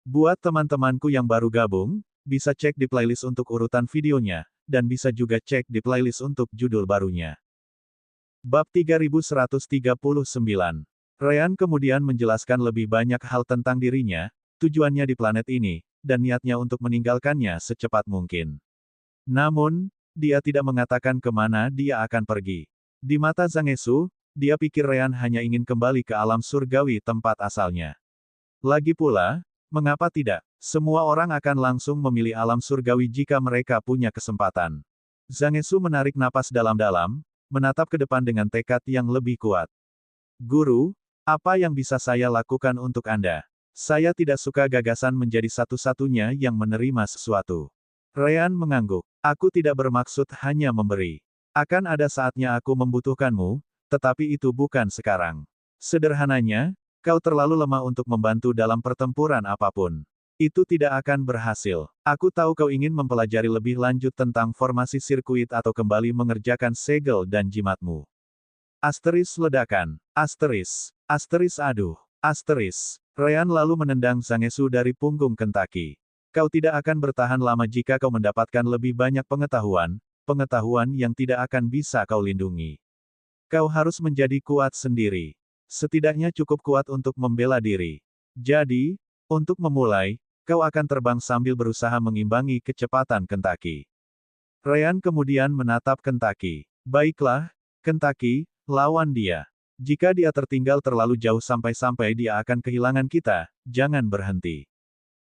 Buat teman-temanku yang baru gabung, bisa cek di playlist untuk urutan videonya, dan bisa juga cek di playlist untuk judul barunya. Bab 3139. Ryan kemudian menjelaskan lebih banyak hal tentang dirinya, tujuannya di planet ini, dan niatnya untuk meninggalkannya secepat mungkin. Namun, dia tidak mengatakan kemana dia akan pergi. Di mata Zhang Esu, dia pikir Ryan hanya ingin kembali ke alam surgawi tempat asalnya. Lagi pula, mengapa tidak? Semua orang akan langsung memilih alam surgawi jika mereka punya kesempatan. Zhang Esu menarik napas dalam-dalam, menatap ke depan dengan tekad yang lebih kuat. Guru, apa yang bisa saya lakukan untuk Anda? Saya tidak suka gagasan menjadi satu-satunya yang menerima sesuatu. Ryan mengangguk. Aku tidak bermaksud hanya memberi. Akan ada saatnya aku membutuhkanmu, tetapi itu bukan sekarang. Sederhananya, kau terlalu lemah untuk membantu dalam pertempuran apapun. Itu tidak akan berhasil. Aku tahu kau ingin mempelajari lebih lanjut tentang formasi sirkuit atau kembali mengerjakan segel dan jimatmu. Asteris ledakan. Asteris. Asteris aduh. Asteris. Ryan lalu menendang Zhang Esu dari punggung Kentucky. Kau tidak akan bertahan lama jika kau mendapatkan lebih banyak pengetahuan, pengetahuan yang tidak akan bisa kau lindungi. Kau harus menjadi kuat sendiri. Setidaknya cukup kuat untuk membela diri. Jadi, untuk memulai, kau akan terbang sambil berusaha mengimbangi kecepatan Kentucky. Ryan kemudian menatap Kentucky. Baiklah, Kentucky, lawan dia. Jika dia tertinggal terlalu jauh sampai-sampai dia akan kehilangan kita, jangan berhenti.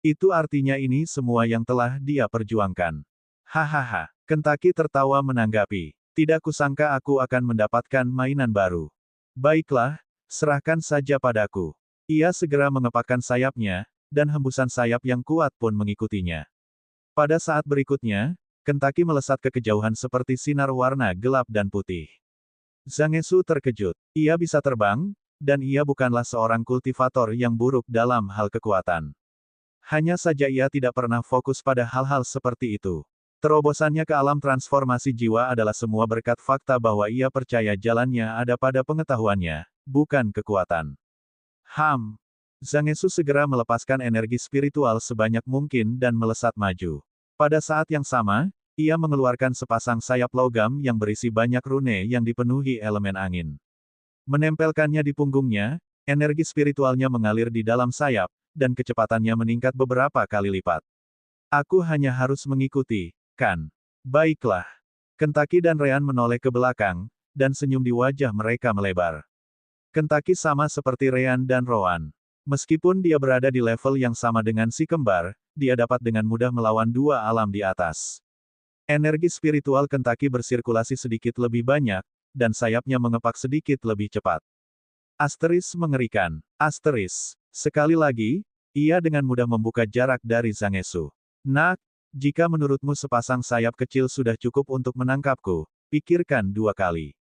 Itu artinya ini semua yang telah dia perjuangkan. Hahaha. Kentucky tertawa menanggapi. Tidak kusangka aku akan mendapatkan mainan baru. Baiklah, serahkan saja padaku. Ia segera mengepakkan sayapnya, dan hembusan sayap yang kuat pun mengikutinya. Pada saat berikutnya, Kentucky melesat ke kejauhan seperti sinar warna gelap dan putih. Zhang Esu terkejut. Ia bisa terbang, dan ia bukanlah seorang kultivator yang buruk dalam hal kekuatan. Hanya saja ia tidak pernah fokus pada hal-hal seperti itu. Terobosannya ke alam transformasi jiwa adalah semua berkat fakta bahwa ia percaya jalannya ada pada pengetahuannya, bukan kekuatan. Zhang Esu segera melepaskan energi spiritual sebanyak mungkin dan melesat maju. Pada saat yang sama, ia mengeluarkan sepasang sayap logam yang berisi banyak rune yang dipenuhi elemen angin. Menempelkannya di punggungnya, energi spiritualnya mengalir di dalam sayap, dan kecepatannya meningkat beberapa kali lipat. Aku hanya harus mengikuti, kan? Baiklah. Kentucky dan Ryan menoleh ke belakang, dan senyum di wajah mereka melebar. Kentucky sama seperti Ryan dan Rowan. Meskipun dia berada di level yang sama dengan si kembar, dia dapat dengan mudah melawan dua alam di atas. Energi spiritual Kentucky bersirkulasi sedikit lebih banyak, dan sayapnya mengepak sedikit lebih cepat. Asteris mengerikan. Asteris. Sekali lagi, ia dengan mudah membuka jarak dari Zhang Esu. Nak, jika menurutmu sepasang sayap kecil sudah cukup untuk menangkapku, pikirkan dua kali.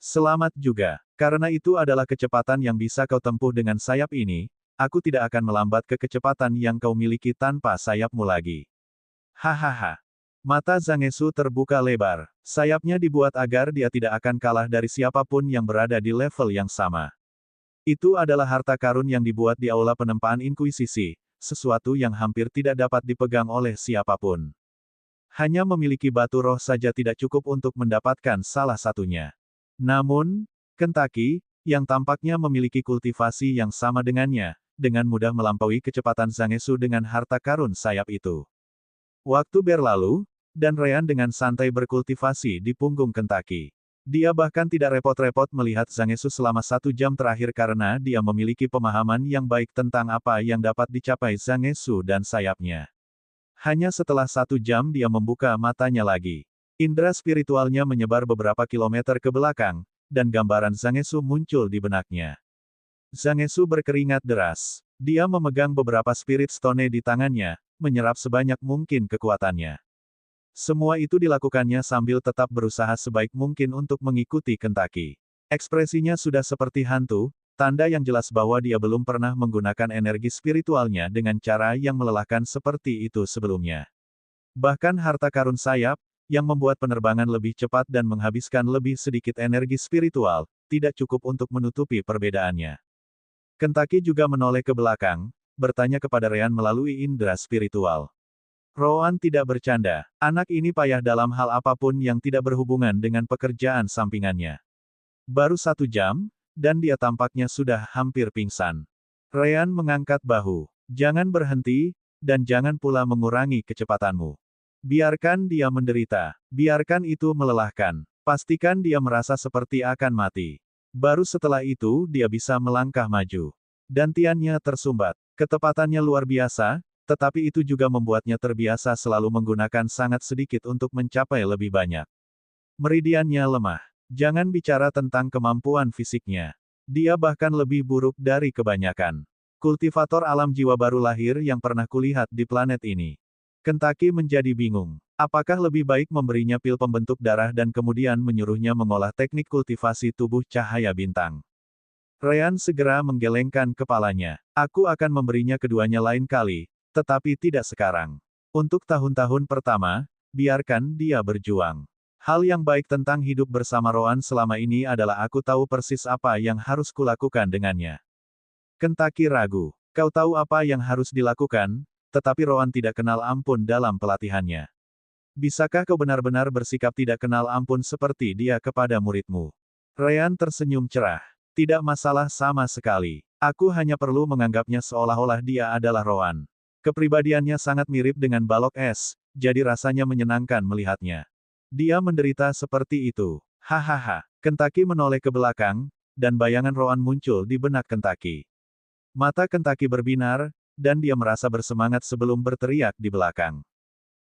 Selamat juga. Karena itu adalah kecepatan yang bisa kau tempuh dengan sayap ini, aku tidak akan melambat ke kecepatan yang kau miliki tanpa sayapmu lagi. Hahaha. Mata Zhang Esu terbuka lebar. Sayapnya dibuat agar dia tidak akan kalah dari siapapun yang berada di level yang sama. Itu adalah harta karun yang dibuat di aula penempaan inkuisisi, sesuatu yang hampir tidak dapat dipegang oleh siapapun. Hanya memiliki batu roh saja tidak cukup untuk mendapatkan salah satunya. Namun, Kentucky, yang tampaknya memiliki kultivasi yang sama dengannya, dengan mudah melampaui kecepatan Zhang Esu dengan harta karun sayap itu. Waktu berlalu, dan Ryan dengan santai berkultivasi di punggung Kentucky. Dia bahkan tidak repot-repot melihat Zhang Esu selama 1 jam terakhir karena dia memiliki pemahaman yang baik tentang apa yang dapat dicapai Zhang Esu dan sayapnya. Hanya setelah 1 jam dia membuka matanya lagi. Indra spiritualnya menyebar beberapa kilometer ke belakang, dan gambaran Zhang Esu muncul di benaknya. Zhang Esu berkeringat deras. Dia memegang beberapa spirit stone di tangannya, menyerap sebanyak mungkin kekuatannya. Semua itu dilakukannya sambil tetap berusaha sebaik mungkin untuk mengikuti Kentucky. Ekspresinya sudah seperti hantu, tanda yang jelas bahwa dia belum pernah menggunakan energi spiritualnya dengan cara yang melelahkan seperti itu sebelumnya. Bahkan harta karun sayap, yang membuat penerbangan lebih cepat dan menghabiskan lebih sedikit energi spiritual, tidak cukup untuk menutupi perbedaannya. Kentucky juga menoleh ke belakang, bertanya kepada Ryan melalui indera spiritual. Rowan tidak bercanda. Anak ini payah dalam hal apapun yang tidak berhubungan dengan pekerjaan sampingannya. Baru 1 jam, dan dia tampaknya sudah hampir pingsan. Ryan mengangkat bahu. Jangan berhenti, dan jangan pula mengurangi kecepatanmu. Biarkan dia menderita. Biarkan itu melelahkan. Pastikan dia merasa seperti akan mati. Baru setelah itu dia bisa melangkah maju. Dantiannya tersumbat. Ketepatannya luar biasa, tetapi itu juga membuatnya terbiasa selalu menggunakan sangat sedikit untuk mencapai lebih banyak. Meridiannya lemah. Jangan bicara tentang kemampuan fisiknya. Dia bahkan lebih buruk dari kebanyakan kultivator alam jiwa baru lahir yang pernah kulihat di planet ini. Kentucky menjadi bingung. Apakah lebih baik memberinya pil pembentuk darah dan kemudian menyuruhnya mengolah teknik kultivasi tubuh cahaya bintang? Ryan segera menggelengkan kepalanya. Aku akan memberinya keduanya lain kali, tetapi tidak sekarang. Untuk tahun-tahun pertama, biarkan dia berjuang. Hal yang baik tentang hidup bersama Rowan selama ini adalah aku tahu persis apa yang harus kulakukan dengannya. Kentucky ragu. Kau tahu apa yang harus dilakukan, tetapi Rowan tidak kenal ampun dalam pelatihannya. Bisakah kau benar-benar bersikap tidak kenal ampun seperti dia kepada muridmu? Ryan tersenyum cerah. Tidak masalah sama sekali. Aku hanya perlu menganggapnya seolah-olah dia adalah Rowan. Kepribadiannya sangat mirip dengan balok es, jadi rasanya menyenangkan melihatnya. Dia menderita seperti itu. Hahaha. Kentucky menoleh ke belakang, dan bayangan Rowan muncul di benak Kentucky. Mata Kentucky berbinar, dan dia merasa bersemangat sebelum berteriak di belakang.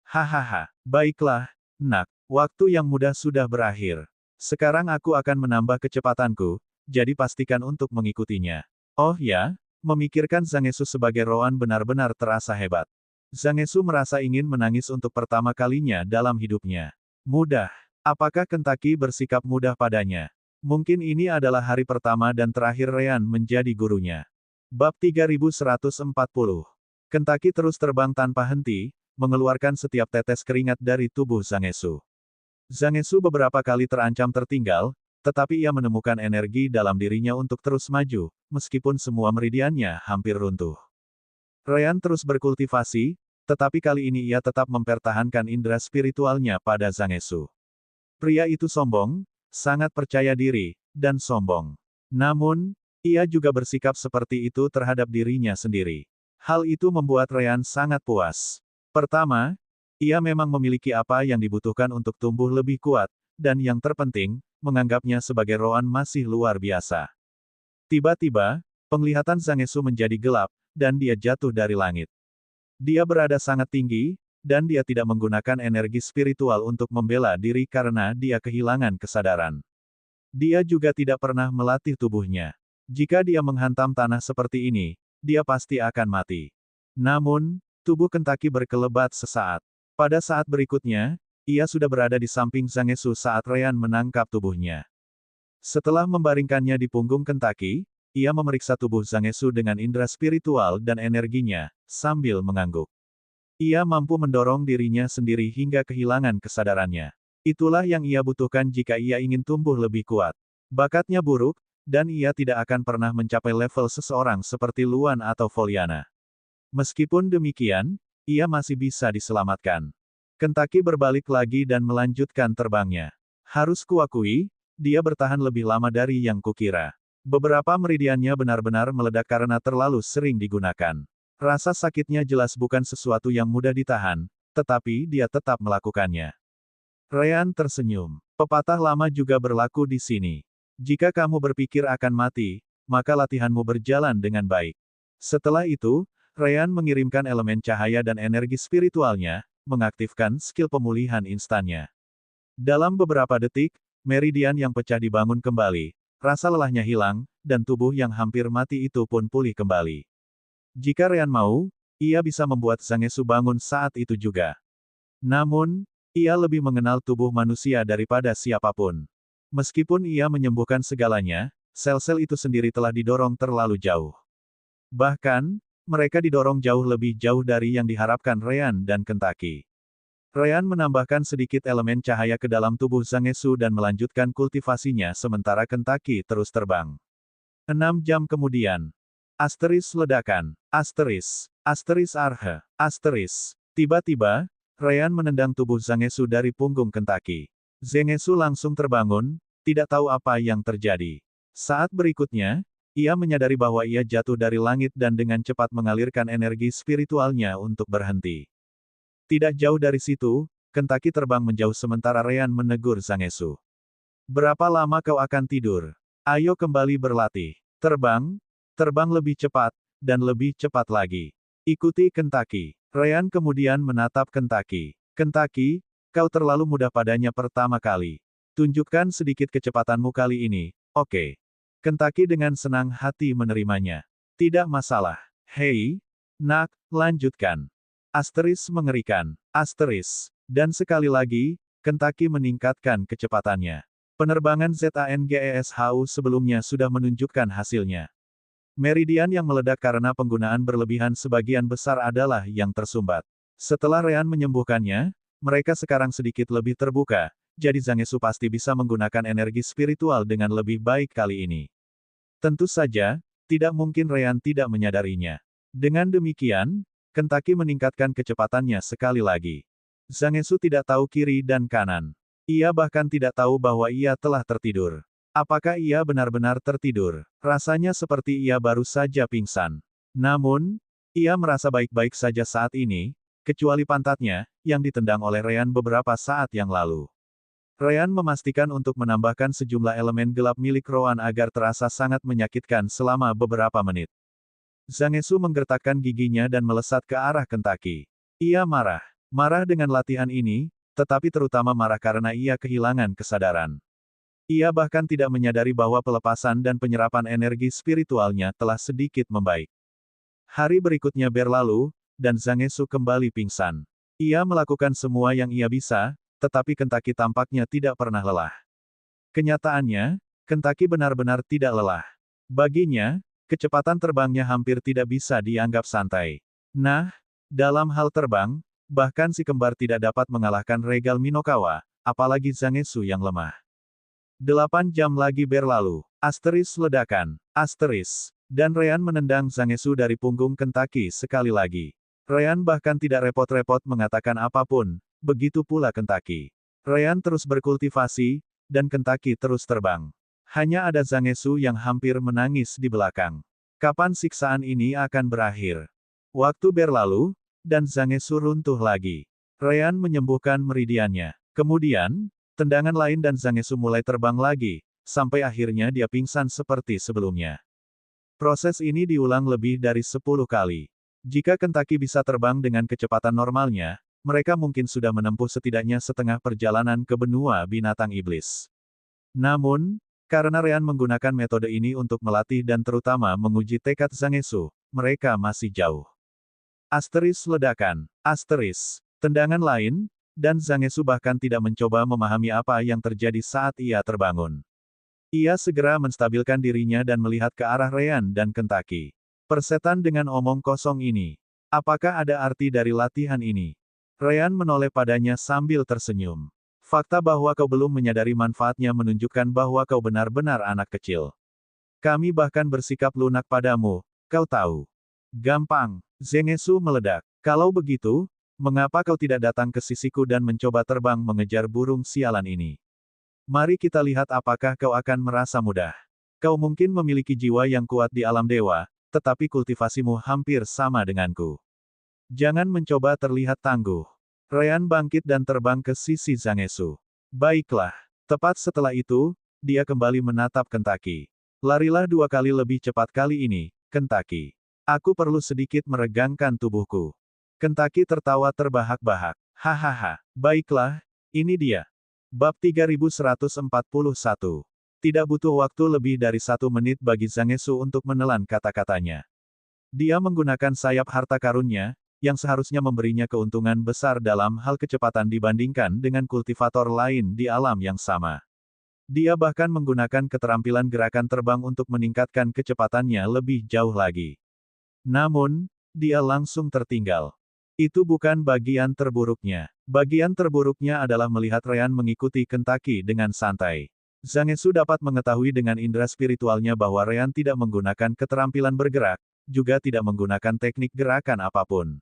Hahaha. Baiklah, nak. Waktu yang mudah sudah berakhir. Sekarang aku akan menambah kecepatanku, jadi pastikan untuk mengikutinya. Oh ya? Memikirkan Zangetsu sebagai Rowan benar-benar terasa hebat. Zangetsu merasa ingin menangis untuk pertama kalinya dalam hidupnya. Mudah. Apakah Kentucky bersikap mudah padanya? Mungkin ini adalah hari pertama dan terakhir Ryan menjadi gurunya. Bab 3140. Kentucky terus terbang tanpa henti, mengeluarkan setiap tetes keringat dari tubuh Zangetsu. Zangetsu beberapa kali terancam tertinggal, tetapi ia menemukan energi dalam dirinya untuk terus maju, meskipun semua meridiannya hampir runtuh. Ryan terus berkultivasi, tetapi kali ini ia tetap mempertahankan indera spiritualnya pada Zangetsu. Pria itu sombong, sangat percaya diri, dan sombong. Namun, ia juga bersikap seperti itu terhadap dirinya sendiri. Hal itu membuat Ryan sangat puas. Pertama, ia memang memiliki apa yang dibutuhkan untuk tumbuh lebih kuat, dan yang terpenting, menganggapnya sebagai Rowan masih luar biasa. Tiba-tiba, penglihatan Zangetsu menjadi gelap, dan dia jatuh dari langit. Dia berada sangat tinggi, dan dia tidak menggunakan energi spiritual untuk membela diri karena dia kehilangan kesadaran. Dia juga tidak pernah melatih tubuhnya. Jika dia menghantam tanah seperti ini, dia pasti akan mati. Namun, tubuh Kentucky berkelebat sesaat. Pada saat berikutnya, ia sudah berada di samping Zangetsu saat Ryan menangkap tubuhnya. Setelah membaringkannya di punggung Kentucky, ia memeriksa tubuh Zangetsu dengan indera spiritual dan energinya, sambil mengangguk. Ia mampu mendorong dirinya sendiri hingga kehilangan kesadarannya. Itulah yang ia butuhkan jika ia ingin tumbuh lebih kuat. Bakatnya buruk, dan ia tidak akan pernah mencapai level seseorang seperti Luan atau Foliana. Meskipun demikian, ia masih bisa diselamatkan. Kentucky berbalik lagi dan melanjutkan terbangnya. Harus kuakui, dia bertahan lebih lama dari yang kukira. Beberapa meridiannya benar-benar meledak karena terlalu sering digunakan. Rasa sakitnya jelas bukan sesuatu yang mudah ditahan, tetapi dia tetap melakukannya. Ryan tersenyum. Pepatah lama juga berlaku di sini. Jika kamu berpikir akan mati, maka latihanmu berjalan dengan baik. Setelah itu, Ryan mengirimkan elemen cahaya dan energi spiritualnya, mengaktifkan skill pemulihan instannya. Dalam beberapa detik, meridian yang pecah dibangun kembali, rasa lelahnya hilang, dan tubuh yang hampir mati itu pun pulih kembali. Jika Ryan mau, ia bisa membuat Zangetsu bangun saat itu juga. Namun, ia lebih mengenal tubuh manusia daripada siapapun. Meskipun ia menyembuhkan segalanya, sel-sel itu sendiri telah didorong terlalu jauh. Bahkan, mereka didorong jauh lebih jauh dari yang diharapkan Ryan dan Kentucky. Ryan menambahkan sedikit elemen cahaya ke dalam tubuh Zangetsu dan melanjutkan kultivasinya sementara Kentucky terus terbang. 6 jam kemudian. Asteris ledakan. Asteris. Asteris arhe. Asteris. Tiba-tiba, Ryan menendang tubuh Zangetsu dari punggung Kentaki. Zangetsu langsung terbangun, tidak tahu apa yang terjadi. Saat berikutnya, ia menyadari bahwa ia jatuh dari langit dan dengan cepat mengalirkan energi spiritualnya untuk berhenti. Tidak jauh dari situ, Kentaki terbang menjauh sementara Ryan menegur Zangetsu. Berapa lama kau akan tidur? Ayo kembali berlatih. Terbang, terbang lebih cepat, dan lebih cepat lagi. Ikuti Kentaki. Ryan kemudian menatap Kentaki. Kentaki, kau terlalu mudah padanya pertama kali. Tunjukkan sedikit kecepatanmu kali ini, oke. Kentaki dengan senang hati menerimanya. Tidak masalah. Hei, nak, lanjutkan. Asteris mengerikan. Asteris. Dan sekali lagi, Kentaki meningkatkan kecepatannya. Penerbangan ZANGESHU sebelumnya sudah menunjukkan hasilnya. Meridian yang meledak karena penggunaan berlebihan sebagian besar adalah yang tersumbat. Setelah Ryan menyembuhkannya, mereka sekarang sedikit lebih terbuka, jadi Zangetsu pasti bisa menggunakan energi spiritual dengan lebih baik kali ini. Tentu saja, tidak mungkin Ryan tidak menyadarinya. Dengan demikian, Kentaki meningkatkan kecepatannya sekali lagi. Zangetsu tidak tahu kiri dan kanan. Ia bahkan tidak tahu bahwa ia telah tertidur. Apakah ia benar-benar tertidur? Rasanya seperti ia baru saja pingsan. Namun, ia merasa baik-baik saja saat ini, kecuali pantatnya, yang ditendang oleh Ryan beberapa saat yang lalu. Ryan memastikan untuk menambahkan sejumlah elemen gelap milik Roan agar terasa sangat menyakitkan selama beberapa menit. Zangetsu menggertakkan giginya dan melesat ke arah Kentaki. Ia marah. Marah dengan latihan ini, tetapi terutama marah karena ia kehilangan kesadaran. Ia bahkan tidak menyadari bahwa pelepasan dan penyerapan energi spiritualnya telah sedikit membaik. Hari berikutnya berlalu, dan Zangetsu kembali pingsan. Ia melakukan semua yang ia bisa, tetapi Kentaki tampaknya tidak pernah lelah. Kenyataannya, Kentaki benar-benar tidak lelah. Baginya, kecepatan terbangnya hampir tidak bisa dianggap santai. Nah, dalam hal terbang, bahkan si kembar tidak dapat mengalahkan Regal Minokawa, apalagi Zangetsu yang lemah. 8 jam lagi berlalu. Asteris ledakan. Asteris. Dan Ryan menendang Zangetsu dari punggung Kentaki sekali lagi. Ryan bahkan tidak repot-repot mengatakan apapun, begitu pula Kentaki. Ryan terus berkultivasi, dan Kentaki terus terbang. Hanya ada Zangetsu yang hampir menangis di belakang. Kapan siksaan ini akan berakhir? Waktu berlalu, dan Zangetsu runtuh lagi. Ryan menyembuhkan meridiannya. Kemudian, tendangan lain dan Zangetsu mulai terbang lagi, sampai akhirnya dia pingsan seperti sebelumnya. Proses ini diulang lebih dari 10 kali. Jika Kentaki bisa terbang dengan kecepatan normalnya, mereka mungkin sudah menempuh setidaknya setengah perjalanan ke benua binatang iblis. Namun, karena Ryan menggunakan metode ini untuk melatih dan terutama menguji tekad Zangetsu, mereka masih jauh. Asteris ledakan. Asteris. Tendangan lain, dan Zangetsu bahkan tidak mencoba memahami apa yang terjadi saat ia terbangun. Ia segera menstabilkan dirinya dan melihat ke arah Ryan dan Kentaki. Persetan dengan omong kosong ini. Apakah ada arti dari latihan ini? Ryan menoleh padanya sambil tersenyum. Fakta bahwa kau belum menyadari manfaatnya menunjukkan bahwa kau benar-benar anak kecil. Kami bahkan bersikap lunak padamu, kau tahu. Gampang. Zangetsu meledak. Kalau begitu, mengapa kau tidak datang ke sisiku dan mencoba terbang mengejar burung sialan ini? Mari kita lihat apakah kau akan merasa mudah. Kau mungkin memiliki jiwa yang kuat di alam dewa, tetapi kultivasimu hampir sama denganku. Jangan mencoba terlihat tangguh. Ryan bangkit dan terbang ke sisi Zangetsu. Baiklah. Tepat setelah itu, dia kembali menatap Kentaki. Larilah 2 kali lebih cepat kali ini, Kentaki. Aku perlu sedikit meregangkan tubuhku. Kentaki tertawa terbahak-bahak. Hahaha. Baiklah, ini dia. Bab 3141. Tidak butuh waktu lebih dari 1 menit bagi Zangetsu untuk menelan kata-katanya. Dia menggunakan sayap harta karunnya, yang seharusnya memberinya keuntungan besar dalam hal kecepatan dibandingkan dengan kultivator lain di alam yang sama. Dia bahkan menggunakan keterampilan gerakan terbang untuk meningkatkan kecepatannya lebih jauh lagi. Namun, dia langsung tertinggal. Itu bukan bagian terburuknya. Bagian terburuknya adalah melihat Ryan mengikuti Kentaki dengan santai. Zangetsu dapat mengetahui dengan indera spiritualnya bahwa Ryan tidak menggunakan keterampilan bergerak, juga tidak menggunakan teknik gerakan apapun.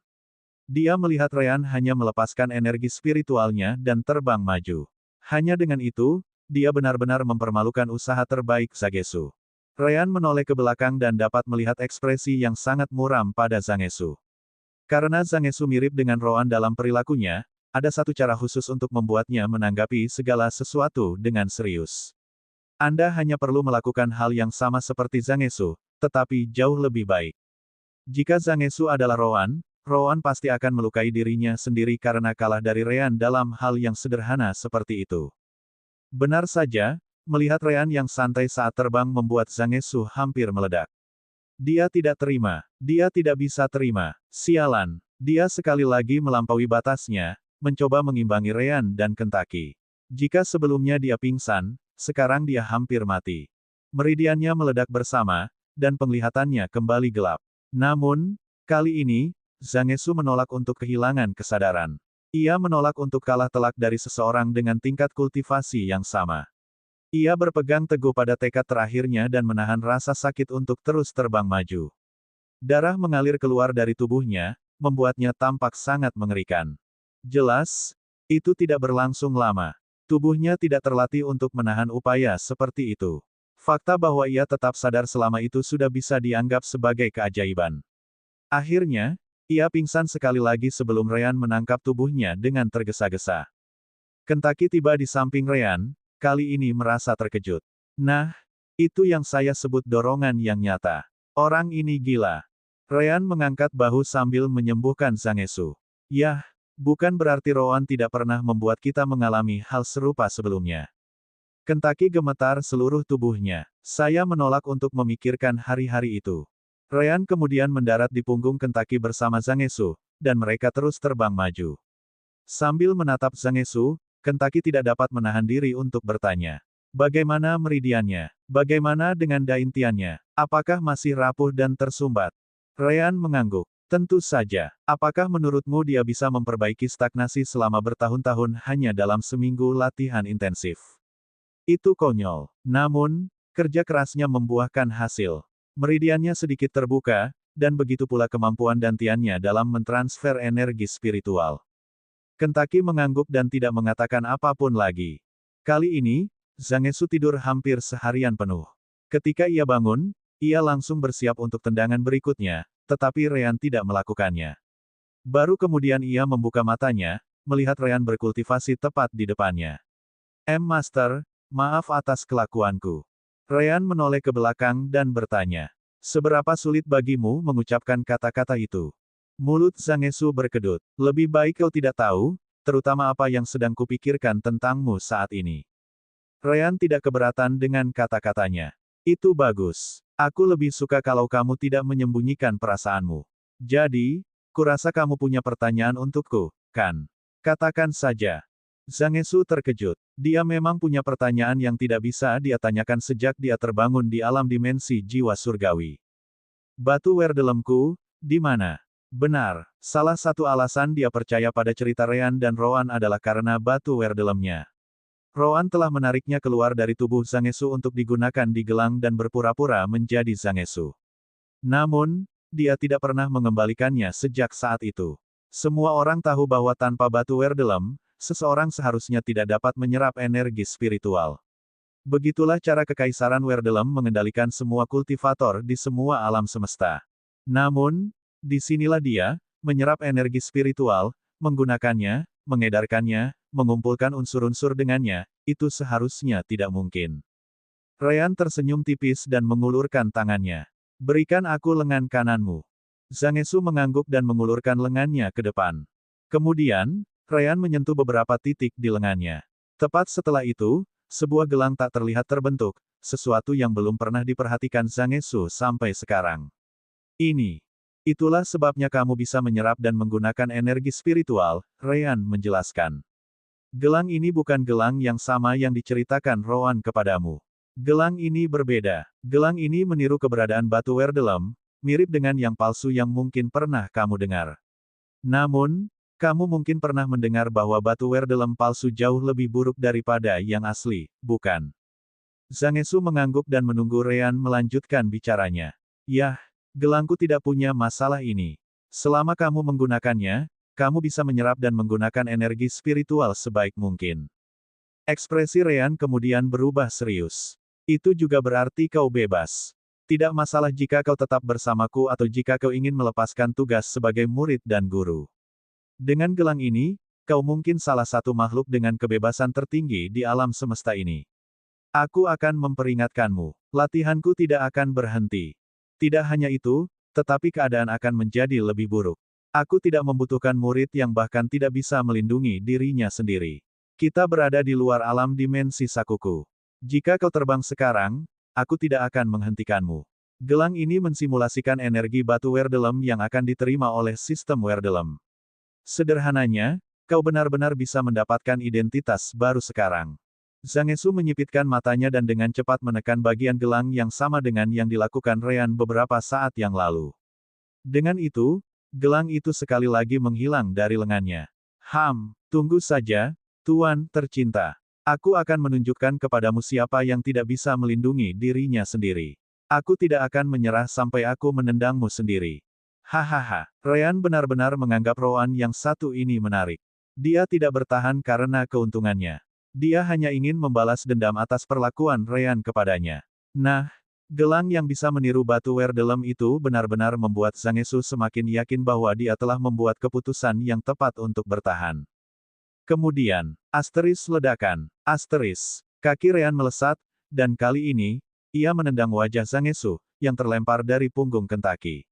Dia melihat Ryan hanya melepaskan energi spiritualnya dan terbang maju. Hanya dengan itu, dia benar-benar mempermalukan usaha terbaik Zangetsu. Ryan menoleh ke belakang dan dapat melihat ekspresi yang sangat muram pada Zangetsu. Karena Zangetsu mirip dengan Roan dalam perilakunya, ada satu cara khusus untuk membuatnya menanggapi segala sesuatu dengan serius. Anda hanya perlu melakukan hal yang sama seperti Zangetsu, tetapi jauh lebih baik. Jika Zangetsu adalah Roan, Roan pasti akan melukai dirinya sendiri karena kalah dari Ryan dalam hal yang sederhana seperti itu. Benar saja, melihat Ryan yang santai saat terbang membuat Zangetsu hampir meledak. Dia tidak terima. Dia tidak bisa terima. Sialan. Dia sekali lagi melampaui batasnya, mencoba mengimbangi Ryan dan Kentucky. Jika sebelumnya dia pingsan, sekarang dia hampir mati. Meridiannya meledak bersama, dan penglihatannya kembali gelap. Namun, kali ini, Zangetsu menolak untuk kehilangan kesadaran. Ia menolak untuk kalah telak dari seseorang dengan tingkat kultivasi yang sama. Ia berpegang teguh pada tekad terakhirnya dan menahan rasa sakit untuk terus terbang maju. Darah mengalir keluar dari tubuhnya, membuatnya tampak sangat mengerikan. Jelas, itu tidak berlangsung lama. Tubuhnya tidak terlatih untuk menahan upaya seperti itu. Fakta bahwa ia tetap sadar selama itu sudah bisa dianggap sebagai keajaiban. Akhirnya, ia pingsan sekali lagi sebelum Ryan menangkap tubuhnya dengan tergesa-gesa. Kentucky tiba di samping Ryan, kali ini merasa terkejut. Nah, itu yang saya sebut dorongan yang nyata. Orang ini gila. Ryan mengangkat bahu sambil menyembuhkan Zangetsu. Yah, bukan berarti Roan tidak pernah membuat kita mengalami hal serupa sebelumnya. Kentucky gemetar seluruh tubuhnya. Saya menolak untuk memikirkan hari-hari itu. Ryan kemudian mendarat di punggung Kentucky bersama Zangetsu, dan mereka terus terbang maju. Sambil menatap Zangetsu, Kentucky tidak dapat menahan diri untuk bertanya. Bagaimana meridiannya? Bagaimana dengan daintiannya? Apakah masih rapuh dan tersumbat? Ryan mengangguk. Tentu saja. Apakah menurutmu dia bisa memperbaiki stagnasi selama bertahun-tahun hanya dalam seminggu latihan intensif? Itu konyol. Namun, kerja kerasnya membuahkan hasil. Meridiannya sedikit terbuka, dan begitu pula kemampuan dantiannya dalam mentransfer energi spiritual. Kentucky mengangguk dan tidak mengatakan apapun lagi. Kali ini, Zangetsu tidur hampir seharian penuh. Ketika ia bangun, ia langsung bersiap untuk tendangan berikutnya, tetapi Ryan tidak melakukannya. Baru kemudian ia membuka matanya, melihat Ryan berkultivasi tepat di depannya. Master, maaf atas kelakuanku. Ryan menoleh ke belakang dan bertanya. Seberapa sulit bagimu mengucapkan kata-kata itu? Mulut Zangetsu berkedut. Lebih baik kau tidak tahu, terutama apa yang sedang kupikirkan tentangmu saat ini. Ryan tidak keberatan dengan kata-katanya. Itu bagus. Aku lebih suka kalau kamu tidak menyembunyikan perasaanmu. Jadi, kurasa kamu punya pertanyaan untukku, kan? Katakan saja. Zangetsu terkejut. Dia memang punya pertanyaan yang tidak bisa dia tanyakan sejak dia terbangun di alam dimensi jiwa surgawi. Batu Werdelemku, di mana? Benar, salah satu alasan dia percaya pada cerita Ryan dan Roan adalah karena batu Werdelemnya. Roan telah menariknya keluar dari tubuh Zangetsu untuk digunakan di gelang dan berpura-pura menjadi Zangetsu. Namun, dia tidak pernah mengembalikannya sejak saat itu. Semua orang tahu bahwa tanpa batu Werdelem, seseorang seharusnya tidak dapat menyerap energi spiritual. Begitulah cara Kekaisaran Werdelem mengendalikan semua kultivator di semua alam semesta. Namun, disinilah dia, menyerap energi spiritual, menggunakannya, mengedarkannya, mengumpulkan unsur-unsur dengannya, itu seharusnya tidak mungkin. Ryan tersenyum tipis dan mengulurkan tangannya. Berikan aku lengan kananmu. Zangetsu mengangguk dan mengulurkan lengannya ke depan. Kemudian, Ryan menyentuh beberapa titik di lengannya. Tepat setelah itu, sebuah gelang tak terlihat terbentuk, sesuatu yang belum pernah diperhatikan Zangetsu sampai sekarang. Itulah sebabnya kamu bisa menyerap dan menggunakan energi spiritual, Ryan menjelaskan. Gelang ini bukan gelang yang sama yang diceritakan Roan kepadamu. Gelang ini berbeda. Gelang ini meniru keberadaan batu Werdelem, mirip dengan yang palsu yang mungkin pernah kamu dengar. Namun, kamu mungkin pernah mendengar bahwa batu Werdelem palsu jauh lebih buruk daripada yang asli, bukan? Zangetsu mengangguk dan menunggu Ryan melanjutkan bicaranya. Yah, Gelangku tidak punya masalah ini. Selama kamu menggunakannya, kamu bisa menyerap dan menggunakan energi spiritual sebaik mungkin. Ekspresi Ryan kemudian berubah serius. Itu juga berarti kau bebas. Tidak masalah jika kau tetap bersamaku atau jika kau ingin melepaskan tugas sebagai murid dan guru. Dengan gelang ini, kau mungkin salah satu makhluk dengan kebebasan tertinggi di alam semesta ini. Aku akan memperingatkanmu. Latihanku tidak akan berhenti. Tidak hanya itu, tetapi keadaan akan menjadi lebih buruk. Aku tidak membutuhkan murid yang bahkan tidak bisa melindungi dirinya sendiri. Kita berada di luar alam dimensi Sakuku. Jika kau terbang sekarang, aku tidak akan menghentikanmu. Gelang ini mensimulasikan energi batu Werdelem yang akan diterima oleh sistem Werdelem. Sederhananya, kau benar-benar bisa mendapatkan identitas baru sekarang. Zangetsu menyipitkan matanya dan dengan cepat menekan bagian gelang yang sama dengan yang dilakukan Ryan beberapa saat yang lalu. Dengan itu, gelang itu sekali lagi menghilang dari lengannya. Tunggu saja, Tuan tercinta. Aku akan menunjukkan kepadamu siapa yang tidak bisa melindungi dirinya sendiri. Aku tidak akan menyerah sampai aku menendangmu sendiri. Hahaha, Ryan benar-benar menganggap Roan yang satu ini menarik. Dia tidak bertahan karena keuntungannya. Dia hanya ingin membalas dendam atas perlakuan Ryan kepadanya. Nah, gelang yang bisa meniru batu Werdelem itu benar-benar membuat Zangetsu semakin yakin bahwa dia telah membuat keputusan yang tepat untuk bertahan. Kemudian, ledakan, kaki Ryan melesat, dan kali ini, ia menendang wajah Zangetsu, yang terlempar dari punggung Kentaki.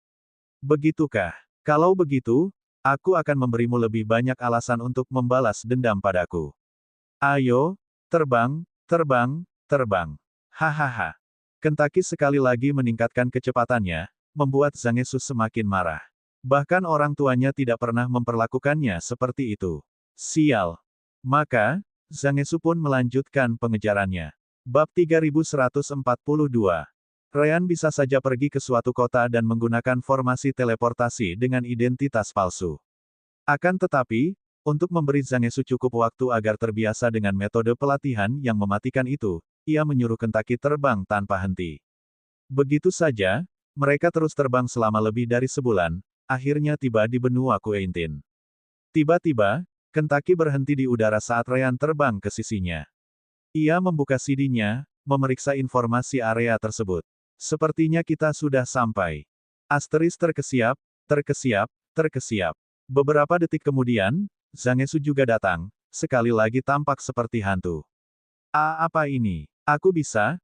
Begitukah? Kalau begitu, aku akan memberimu lebih banyak alasan untuk membalas dendam padaku. Ayo, terbang, terbang, terbang. Hahaha. Kentaki sekali lagi meningkatkan kecepatannya, membuat Zangetsu semakin marah. Bahkan orang tuanya tidak pernah memperlakukannya seperti itu. Sial. Maka, Zangetsu pun melanjutkan pengejarannya. Bab 3142. Ryan bisa saja pergi ke suatu kota dan menggunakan formasi teleportasi dengan identitas palsu. Akan tetapi, untuk memberi Zangetsu cukup waktu agar terbiasa dengan metode pelatihan yang mematikan itu, ia menyuruh Kentaki terbang tanpa henti. Begitu saja, mereka terus terbang selama lebih dari sebulan, akhirnya tiba di benua Kueintin. Tiba-tiba, Kentaki berhenti di udara saat Ryan terbang ke sisinya. Ia membuka CD-nya, memeriksa informasi area tersebut. Sepertinya kita sudah sampai. Terkesiap, terkesiap, terkesiap. Beberapa detik kemudian, Zangetsu juga datang, sekali lagi tampak seperti hantu. Apa ini? Aku bisa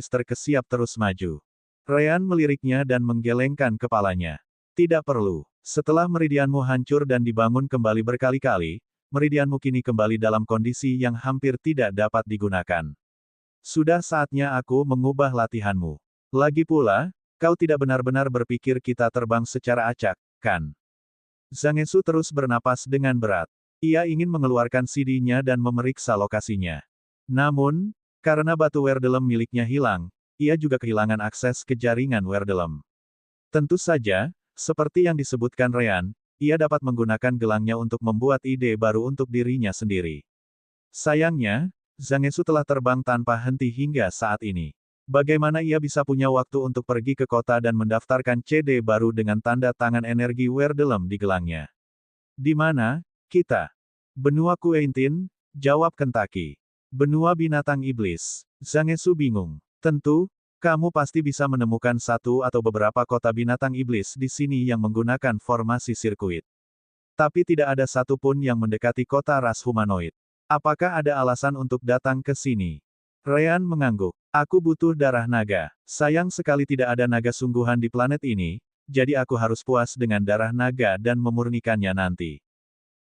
terkesiap terus maju. Ryan meliriknya dan menggelengkan kepalanya. Tidak perlu. Setelah meridianmu hancur dan dibangun kembali berkali-kali, meridianmu kini kembali dalam kondisi yang hampir tidak dapat digunakan. Sudah saatnya aku mengubah latihanmu. Lagi pula, kau tidak benar-benar berpikir kita terbang secara acak, kan? Zangetsu terus bernapas dengan berat. Ia ingin mengeluarkan CD-nya dan memeriksa lokasinya. Namun, karena batu Werdelem miliknya hilang, ia juga kehilangan akses ke jaringan Werdelem. Tentu saja, seperti yang disebutkan Ryan, ia dapat menggunakan gelangnya untuk membuat ide baru untuk dirinya sendiri. Sayangnya, Zangetsu telah terbang tanpa henti hingga saat ini. Bagaimana ia bisa punya waktu untuk pergi ke kota dan mendaftarkan CD baru dengan tanda tangan energi Werdelem di gelangnya? Di mana, kita? Benua Kueintin, jawab Kentaki. Benua binatang iblis. Zangetsu bingung. Tentu, kamu pasti bisa menemukan satu atau beberapa kota binatang iblis di sini yang menggunakan formasi sirkuit. Tapi tidak ada satupun yang mendekati kota ras humanoid. Apakah ada alasan untuk datang ke sini? Ryan mengangguk. Aku butuh darah naga. Sayang sekali tidak ada naga sungguhan di planet ini, jadi aku harus puas dengan darah naga dan memurnikannya nanti.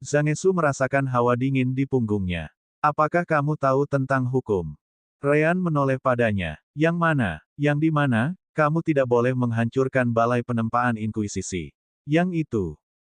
Zangetsu merasakan hawa dingin di punggungnya. Apakah kamu tahu tentang hukum? Ryan menoleh padanya. Yang mana? Yang di mana? Kamu tidak boleh menghancurkan balai penempaan inkuisisi. Yang itu.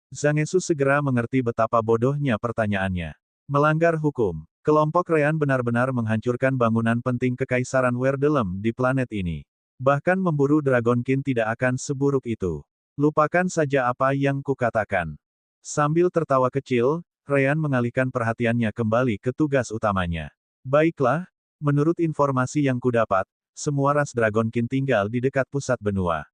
Zangetsu segera mengerti betapa bodohnya pertanyaannya. Melanggar hukum. Kelompok Ryan benar-benar menghancurkan bangunan penting Kekaisaran Werdelem di planet ini. Bahkan memburu Dragonkin tidak akan seburuk itu. Lupakan saja apa yang kukatakan. Sambil tertawa kecil, Ryan mengalihkan perhatiannya kembali ke tugas utamanya. Baiklah, menurut informasi yang kudapat, semua ras Dragonkin tinggal di dekat pusat benua.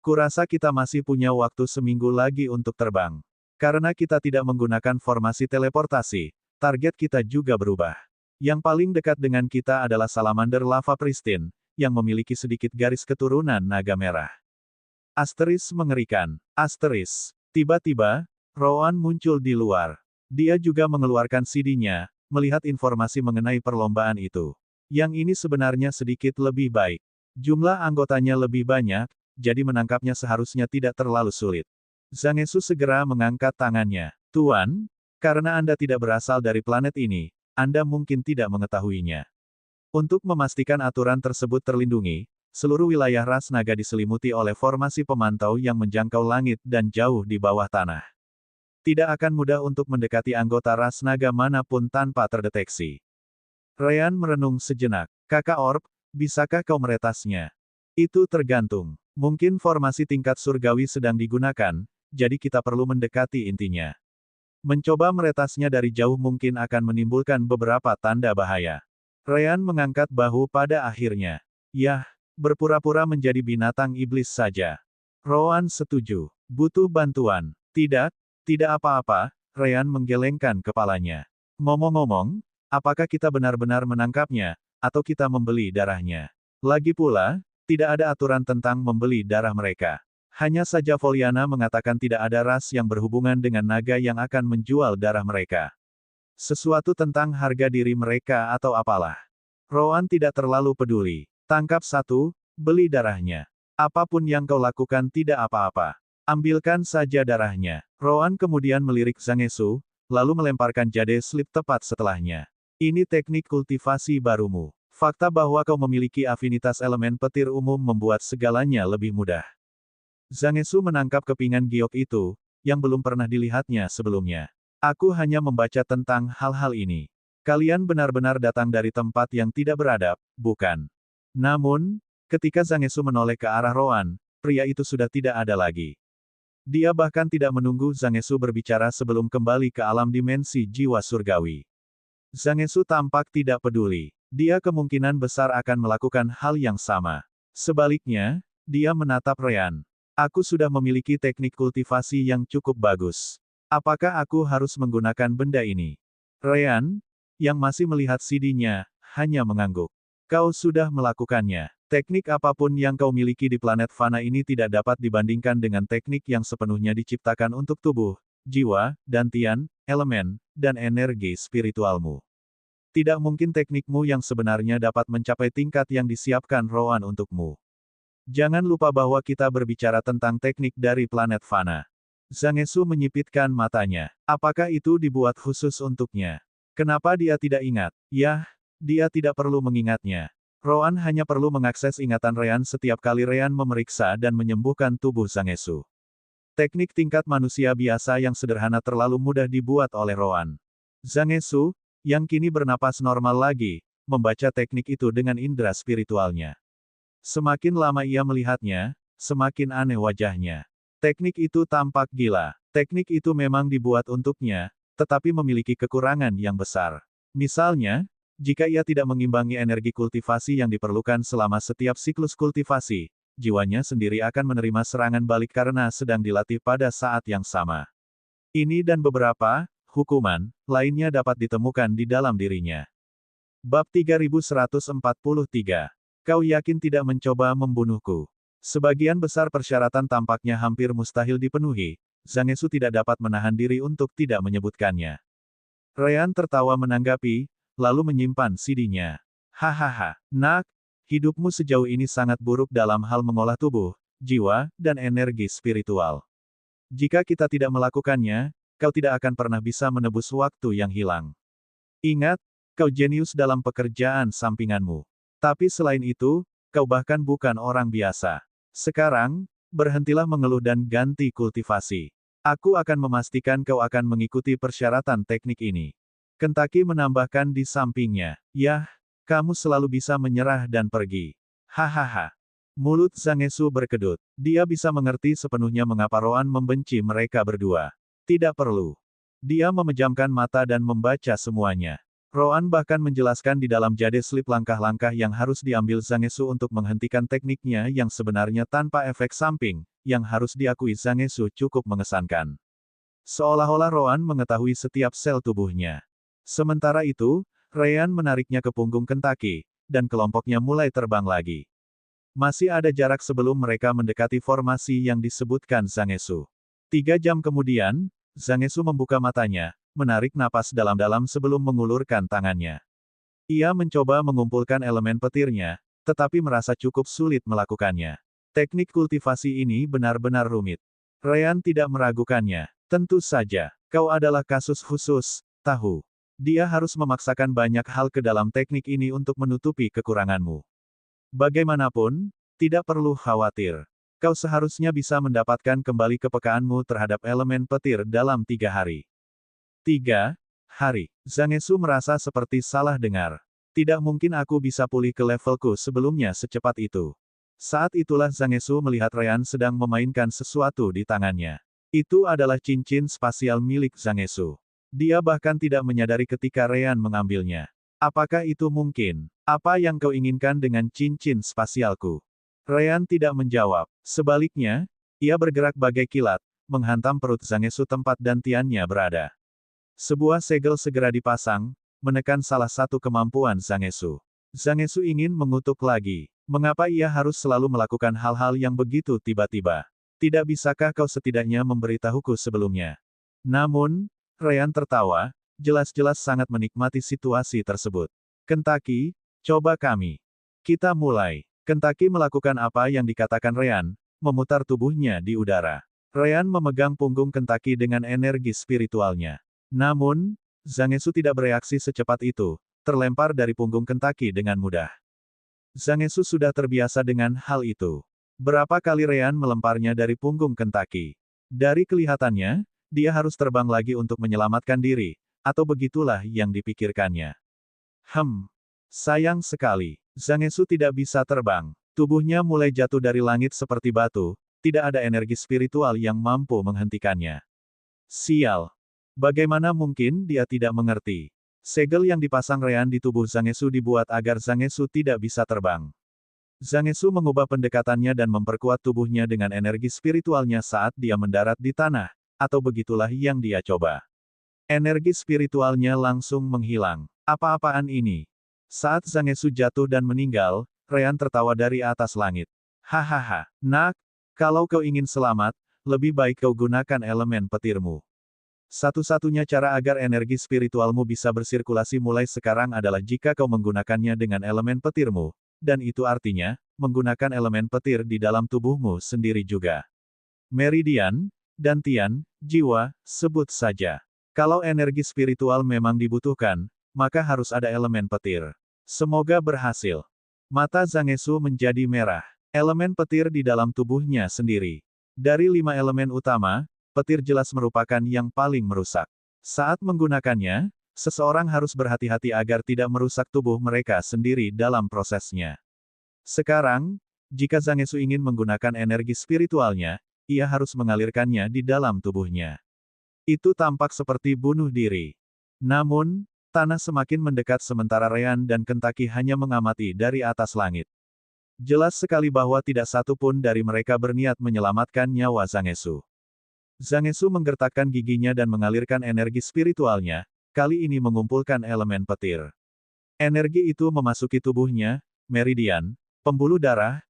Kurasa kita masih punya waktu seminggu lagi untuk terbang. Karena kita tidak menggunakan formasi teleportasi, target kita juga berubah. Yang paling dekat dengan kita adalah salamander lava pristine, yang memiliki sedikit garis keturunan naga merah. Asteris mengerikan. Asteris. Tiba-tiba, Rowan muncul di luar. Dia juga mengeluarkan CD-nya, melihat informasi mengenai perlombaan itu. Yang ini sebenarnya sedikit lebih baik. Jumlah anggotanya lebih banyak, jadi menangkapnya seharusnya tidak terlalu sulit. Zhang Esu segera mengangkat tangannya. Tuan, karena Anda tidak berasal dari planet ini, Anda mungkin tidak mengetahuinya. Untuk memastikan aturan tersebut terlindungi, seluruh wilayah ras naga diselimuti oleh formasi pemantau yang menjangkau langit dan jauh di bawah tanah. Tidak akan mudah untuk mendekati anggota ras naga manapun tanpa terdeteksi. Ryan merenung sejenak. Kakak Orb, bisakah kau meretasnya? Itu tergantung. Mungkin formasi tingkat surgawi sedang digunakan, jadi kita perlu mendekati intinya. Mencoba meretasnya dari jauh mungkin akan menimbulkan beberapa tanda bahaya. Ryan mengangkat bahu pada akhirnya. Yah, berpura-pura menjadi binatang iblis saja. Rowan setuju. Butuh bantuan. Tidak, tidak apa-apa, Ryan menggelengkan kepalanya. Ngomong-ngomong, apakah kita benar-benar menangkapnya, atau kita membeli darahnya? Lagi pula, tidak ada aturan tentang membeli darah mereka. Hanya saja Foliana mengatakan tidak ada ras yang berhubungan dengan naga yang akan menjual darah mereka. Sesuatu tentang harga diri mereka atau apalah. Rowan tidak terlalu peduli. Tangkap satu, beli darahnya. Apapun yang kau lakukan tidak apa-apa. Ambilkan saja darahnya. Rowan kemudian melirik Zhang Esu, lalu melemparkan jade slip tepat setelahnya. Ini teknik kultivasi barumu. Fakta bahwa kau memiliki afinitas elemen petir umum membuat segalanya lebih mudah. Zhang Esu menangkap kepingan giok itu, yang belum pernah dilihatnya sebelumnya. Aku hanya membaca tentang hal-hal ini. Kalian benar-benar datang dari tempat yang tidak beradab, bukan? Namun, ketika Zhang Esu menoleh ke arah Rowan, pria itu sudah tidak ada lagi. Dia bahkan tidak menunggu Zhang Esu berbicara sebelum kembali ke alam dimensi jiwa surgawi. Zhang Esu tampak tidak peduli. Dia kemungkinan besar akan melakukan hal yang sama. Sebaliknya, dia menatap Ryan. Aku sudah memiliki teknik kultivasi yang cukup bagus. Apakah aku harus menggunakan benda ini? Ryan, yang masih melihat CD-nya, hanya mengangguk. Kau sudah melakukannya. Teknik apapun yang kau miliki di planet fana ini tidak dapat dibandingkan dengan teknik yang sepenuhnya diciptakan untuk tubuh, jiwa, dantian, elemen, dan energi spiritualmu. Tidak mungkin teknikmu yang sebenarnya dapat mencapai tingkat yang disiapkan Rowan untukmu. Jangan lupa bahwa kita berbicara tentang teknik dari planet fana. Zhang Esu menyipitkan matanya. Apakah itu dibuat khusus untuknya? Kenapa dia tidak ingat? Yah, dia tidak perlu mengingatnya. Rowan hanya perlu mengakses ingatan Ryan setiap kali Ryan memeriksa dan menyembuhkan tubuh Zhang Esu. Teknik tingkat manusia biasa yang sederhana terlalu mudah dibuat oleh Rowan. Zhang Esu, yang kini bernapas normal lagi, membaca teknik itu dengan indera spiritualnya. Semakin lama ia melihatnya, semakin aneh wajahnya. Teknik itu tampak gila. Teknik itu memang dibuat untuknya, tetapi memiliki kekurangan yang besar. Misalnya, jika ia tidak mengimbangi energi kultivasi yang diperlukan selama setiap siklus kultivasi, jiwanya sendiri akan menerima serangan balik karena sedang dilatih pada saat yang sama. Ini dan beberapa hukuman lainnya dapat ditemukan di dalam dirinya. Bab 3143. Kau yakin tidak mencoba membunuhku? Sebagian besar persyaratan tampaknya hampir mustahil dipenuhi. Zhang Esu tidak dapat menahan diri untuk tidak menyebutkannya. Ryan tertawa menanggapi, lalu menyimpan CD-nya. Hahaha, nak, hidupmu sejauh ini sangat buruk dalam hal mengolah tubuh, jiwa, dan energi spiritual. Jika kita tidak melakukannya, kau tidak akan pernah bisa menebus waktu yang hilang. Ingat, kau jenius dalam pekerjaan sampinganmu. Tapi selain itu, kau bahkan bukan orang biasa. Sekarang, berhentilah mengeluh dan ganti kultivasi. Aku akan memastikan kau akan mengikuti persyaratan teknik ini. Kentucky menambahkan di sampingnya. Yah, kamu selalu bisa menyerah dan pergi. Hahaha. Mulut Zhang Esu berkedut. Dia bisa mengerti sepenuhnya mengapa Rowan membenci mereka berdua. Tidak perlu. Dia memejamkan mata dan membaca semuanya. Roan bahkan menjelaskan di dalam jade slip langkah-langkah yang harus diambil Zangetsu untuk menghentikan tekniknya yang sebenarnya tanpa efek samping, yang harus diakui Zangetsu cukup mengesankan. Seolah-olah Roan mengetahui setiap sel tubuhnya. Sementara itu, Ryan menariknya ke punggung Kentaki, dan kelompoknya mulai terbang lagi. Masih ada jarak sebelum mereka mendekati formasi yang disebutkan Zangetsu. 3 jam kemudian, Zangetsu membuka matanya, menarik napas dalam-dalam sebelum mengulurkan tangannya. Ia mencoba mengumpulkan elemen petirnya, tetapi merasa cukup sulit melakukannya. Teknik kultivasi ini benar-benar rumit. Ryan tidak meragukannya. Tentu saja, kau adalah kasus khusus, tahu. Dia harus memaksakan banyak hal ke dalam teknik ini untuk menutupi kekuranganmu. Bagaimanapun, tidak perlu khawatir. Kau seharusnya bisa mendapatkan kembali kepekaanmu terhadap elemen petir dalam 3 hari. 3 hari. Zangetsu merasa seperti salah dengar. Tidak mungkin aku bisa pulih ke levelku sebelumnya secepat itu. Saat itulah Zangetsu melihat Ryan sedang memainkan sesuatu di tangannya. Itu adalah cincin spasial milik Zangetsu. Dia bahkan tidak menyadari ketika Ryan mengambilnya. Apakah itu mungkin? Apa yang kau inginkan dengan cincin spasialku? Ryan tidak menjawab. Sebaliknya, ia bergerak bagai kilat, menghantam perut Zangetsu tempat dantiannya berada. Sebuah segel segera dipasang, menekan salah satu kemampuan Zangetsu. Zangetsu ingin mengutuk lagi. Mengapa ia harus selalu melakukan hal-hal yang begitu tiba-tiba? Tidak bisakah kau setidaknya memberitahuku sebelumnya? Namun, Ryan tertawa, jelas-jelas sangat menikmati situasi tersebut. Kentaki, coba kami. Kita mulai. Kentaki melakukan apa yang dikatakan Ryan, memutar tubuhnya di udara. Ryan memegang punggung Kentaki dengan energi spiritualnya. Namun, Zangetsu tidak bereaksi secepat itu, terlempar dari punggung Kentaki dengan mudah. Zangetsu sudah terbiasa dengan hal itu. Berapa kali Ryan melemparnya dari punggung Kentaki. Dari kelihatannya, dia harus terbang lagi untuk menyelamatkan diri, atau begitulah yang dipikirkannya. Sayang sekali. Zangetsu tidak bisa terbang. Tubuhnya mulai jatuh dari langit seperti batu, tidak ada energi spiritual yang mampu menghentikannya. Sial. Bagaimana mungkin dia tidak mengerti? Segel yang dipasang Ryan di tubuh Zangetsu dibuat agar Zangetsu tidak bisa terbang. Zangetsu mengubah pendekatannya dan memperkuat tubuhnya dengan energi spiritualnya saat dia mendarat di tanah, atau begitulah yang dia coba. Energi spiritualnya langsung menghilang. Apa-apaan ini? Saat Zangetsu jatuh dan meninggal, Ryan tertawa dari atas langit. Hahaha, nak, kalau kau ingin selamat, lebih baik kau gunakan elemen petirmu. Satu-satunya cara agar energi spiritualmu bisa bersirkulasi mulai sekarang adalah jika kau menggunakannya dengan elemen petirmu, dan itu artinya, menggunakan elemen petir di dalam tubuhmu sendiri juga. Meridian, dantian, jiwa, sebut saja. Kalau energi spiritual memang dibutuhkan, maka harus ada elemen petir. Semoga berhasil. Mata Zangetsu menjadi merah. Elemen petir di dalam tubuhnya sendiri. Dari 5 elemen utama, petir jelas merupakan yang paling merusak. Saat menggunakannya, seseorang harus berhati-hati agar tidak merusak tubuh mereka sendiri dalam prosesnya. Sekarang, jika Zangetsu ingin menggunakan energi spiritualnya, ia harus mengalirkannya di dalam tubuhnya. Itu tampak seperti bunuh diri. Namun, tanah semakin mendekat sementara Ryan dan Kentaki hanya mengamati dari atas langit. Jelas sekali bahwa tidak satu pun dari mereka berniat menyelamatkan nyawa Zangetsu. Zangetsu menggertakkan giginya dan mengalirkan energi spiritualnya, kali ini mengumpulkan elemen petir. Energi itu memasuki tubuhnya, meridian, pembuluh darah,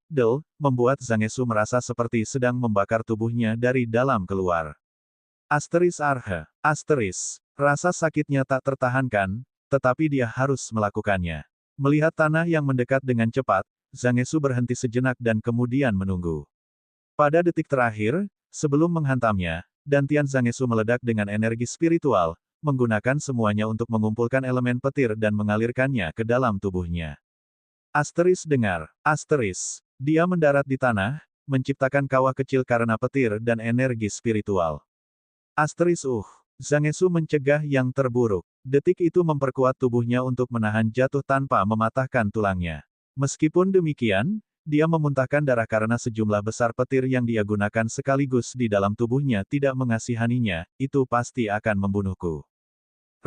membuat Zangetsu merasa seperti sedang membakar tubuhnya dari dalam keluar. Rasa sakitnya tak tertahankan, tetapi dia harus melakukannya. Melihat tanah yang mendekat dengan cepat, Zangetsu berhenti sejenak dan kemudian menunggu. Pada detik terakhir, sebelum menghantamnya, dantian Zangetsu meledak dengan energi spiritual, menggunakan semuanya untuk mengumpulkan elemen petir dan mengalirkannya ke dalam tubuhnya. Dengar. Dia mendarat di tanah, menciptakan kawah kecil karena petir dan energi spiritual. Zangetsu mencegah yang terburuk. Detik itu memperkuat tubuhnya untuk menahan jatuh tanpa mematahkan tulangnya. Meskipun demikian, dia memuntahkan darah karena sejumlah besar petir yang dia gunakan sekaligus di dalam tubuhnya tidak mengasihaninya, itu pasti akan membunuhku.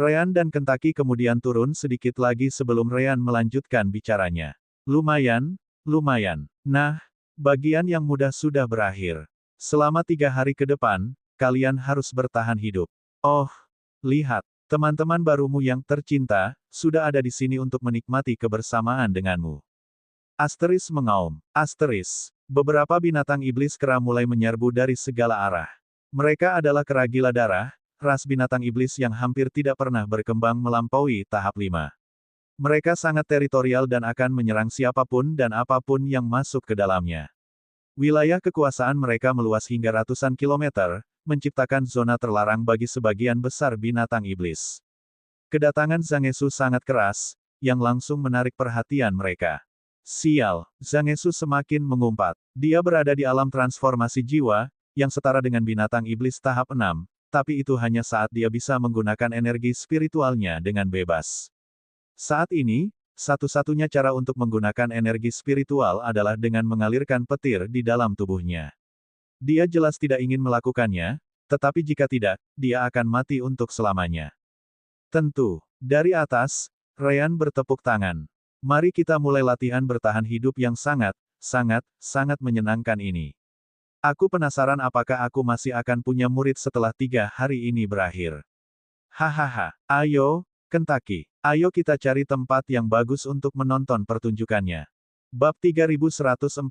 Ryan dan Kentucky kemudian turun sedikit lagi sebelum Ryan melanjutkan bicaranya. Lumayan, lumayan. Nah, bagian yang mudah sudah berakhir. Selama 3 hari ke depan, kalian harus bertahan hidup. Oh, lihat, teman-teman barumu yang tercinta, sudah ada di sini untuk menikmati kebersamaan denganmu. Asteris mengaum. Asteris. Beberapa binatang iblis kera mulai menyerbu dari segala arah. Mereka adalah kera gila darah, ras binatang iblis yang hampir tidak pernah berkembang melampaui tahap 5. Mereka sangat teritorial dan akan menyerang siapapun dan apapun yang masuk ke dalamnya. Wilayah kekuasaan mereka meluas hingga ratusan kilometer, menciptakan zona terlarang bagi sebagian besar binatang iblis. Kedatangan Zangetsu sangat keras, yang langsung menarik perhatian mereka. Sial, Zangetsu semakin mengumpat. Dia berada di alam transformasi jiwa, yang setara dengan binatang iblis tahap 6, tapi itu hanya saat dia bisa menggunakan energi spiritualnya dengan bebas. Saat ini, satu-satunya cara untuk menggunakan energi spiritual adalah dengan mengalirkan petir di dalam tubuhnya. Dia jelas tidak ingin melakukannya, tetapi jika tidak, dia akan mati untuk selamanya. Tentu, dari atas, Ryan bertepuk tangan. Mari kita mulai latihan bertahan hidup yang sangat menyenangkan ini. Aku penasaran apakah aku masih akan punya murid setelah 3 hari ini berakhir. Hahaha, ayo, Kentucky. Ayo kita cari tempat yang bagus untuk menonton pertunjukannya. Bab 3144.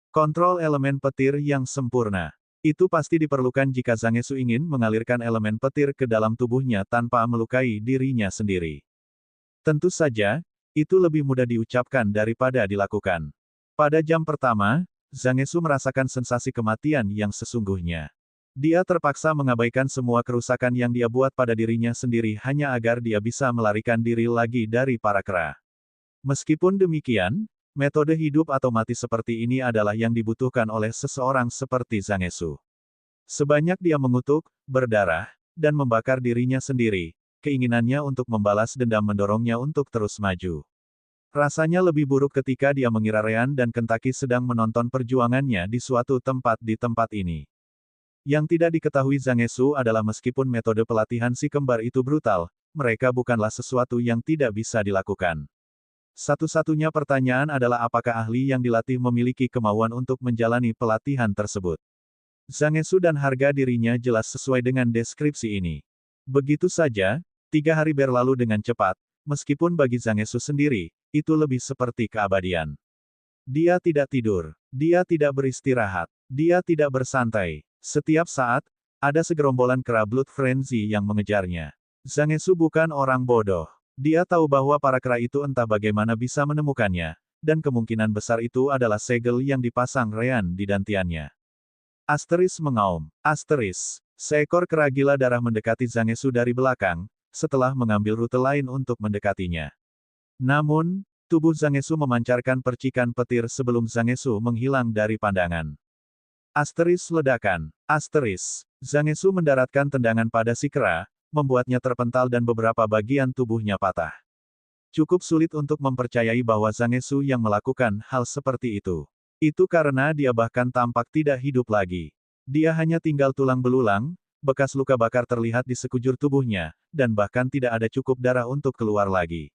Kontrol elemen petir yang sempurna. Itu pasti diperlukan jika Zangetsu ingin mengalirkan elemen petir ke dalam tubuhnya tanpa melukai dirinya sendiri. Tentu saja, itu lebih mudah diucapkan daripada dilakukan. Pada jam pertama, Zangetsu merasakan sensasi kematian yang sesungguhnya. Dia terpaksa mengabaikan semua kerusakan yang dia buat pada dirinya sendiri hanya agar dia bisa melarikan diri lagi dari para kera. Meskipun demikian, metode hidup atau mati seperti ini adalah yang dibutuhkan oleh seseorang seperti Zangetsu. Sebanyak dia mengutuk, berdarah, dan membakar dirinya sendiri, keinginannya untuk membalas dendam mendorongnya untuk terus maju. Rasanya lebih buruk ketika dia mengira Ryan dan Kentucky sedang menonton perjuangannya di suatu tempat di tempat ini. Yang tidak diketahui Zangetsu adalah meskipun metode pelatihan si kembar itu brutal, mereka bukanlah sesuatu yang tidak bisa dilakukan. Satu-satunya pertanyaan adalah apakah ahli yang dilatih memiliki kemauan untuk menjalani pelatihan tersebut. Zangetsu dan harga dirinya jelas sesuai dengan deskripsi ini. Begitu saja, 3 hari berlalu dengan cepat, meskipun bagi Zangetsu sendiri, itu lebih seperti keabadian. Dia tidak tidur. Dia tidak beristirahat. Dia tidak bersantai. Setiap saat, ada segerombolan kera Blood Frenzy yang mengejarnya. Zangetsu bukan orang bodoh. Dia tahu bahwa para kera itu entah bagaimana bisa menemukannya, dan kemungkinan besar itu adalah segel yang dipasang Ryan di dantiannya. Asteris mengaum. Asteris. Seekor kera gila darah mendekati Zangetsu dari belakang, setelah mengambil rute lain untuk mendekatinya. Namun, tubuh Zangetsu memancarkan percikan petir sebelum Zangetsu menghilang dari pandangan. Asteris ledakan. Asteris. Zangetsu mendaratkan tendangan pada si kera, membuatnya terpental dan beberapa bagian tubuhnya patah. Cukup sulit untuk mempercayai bahwa Zangetsu yang melakukan hal seperti itu. Itu karena dia bahkan tampak tidak hidup lagi. Dia hanya tinggal tulang belulang, bekas luka bakar terlihat di sekujur tubuhnya, dan bahkan tidak ada cukup darah untuk keluar lagi.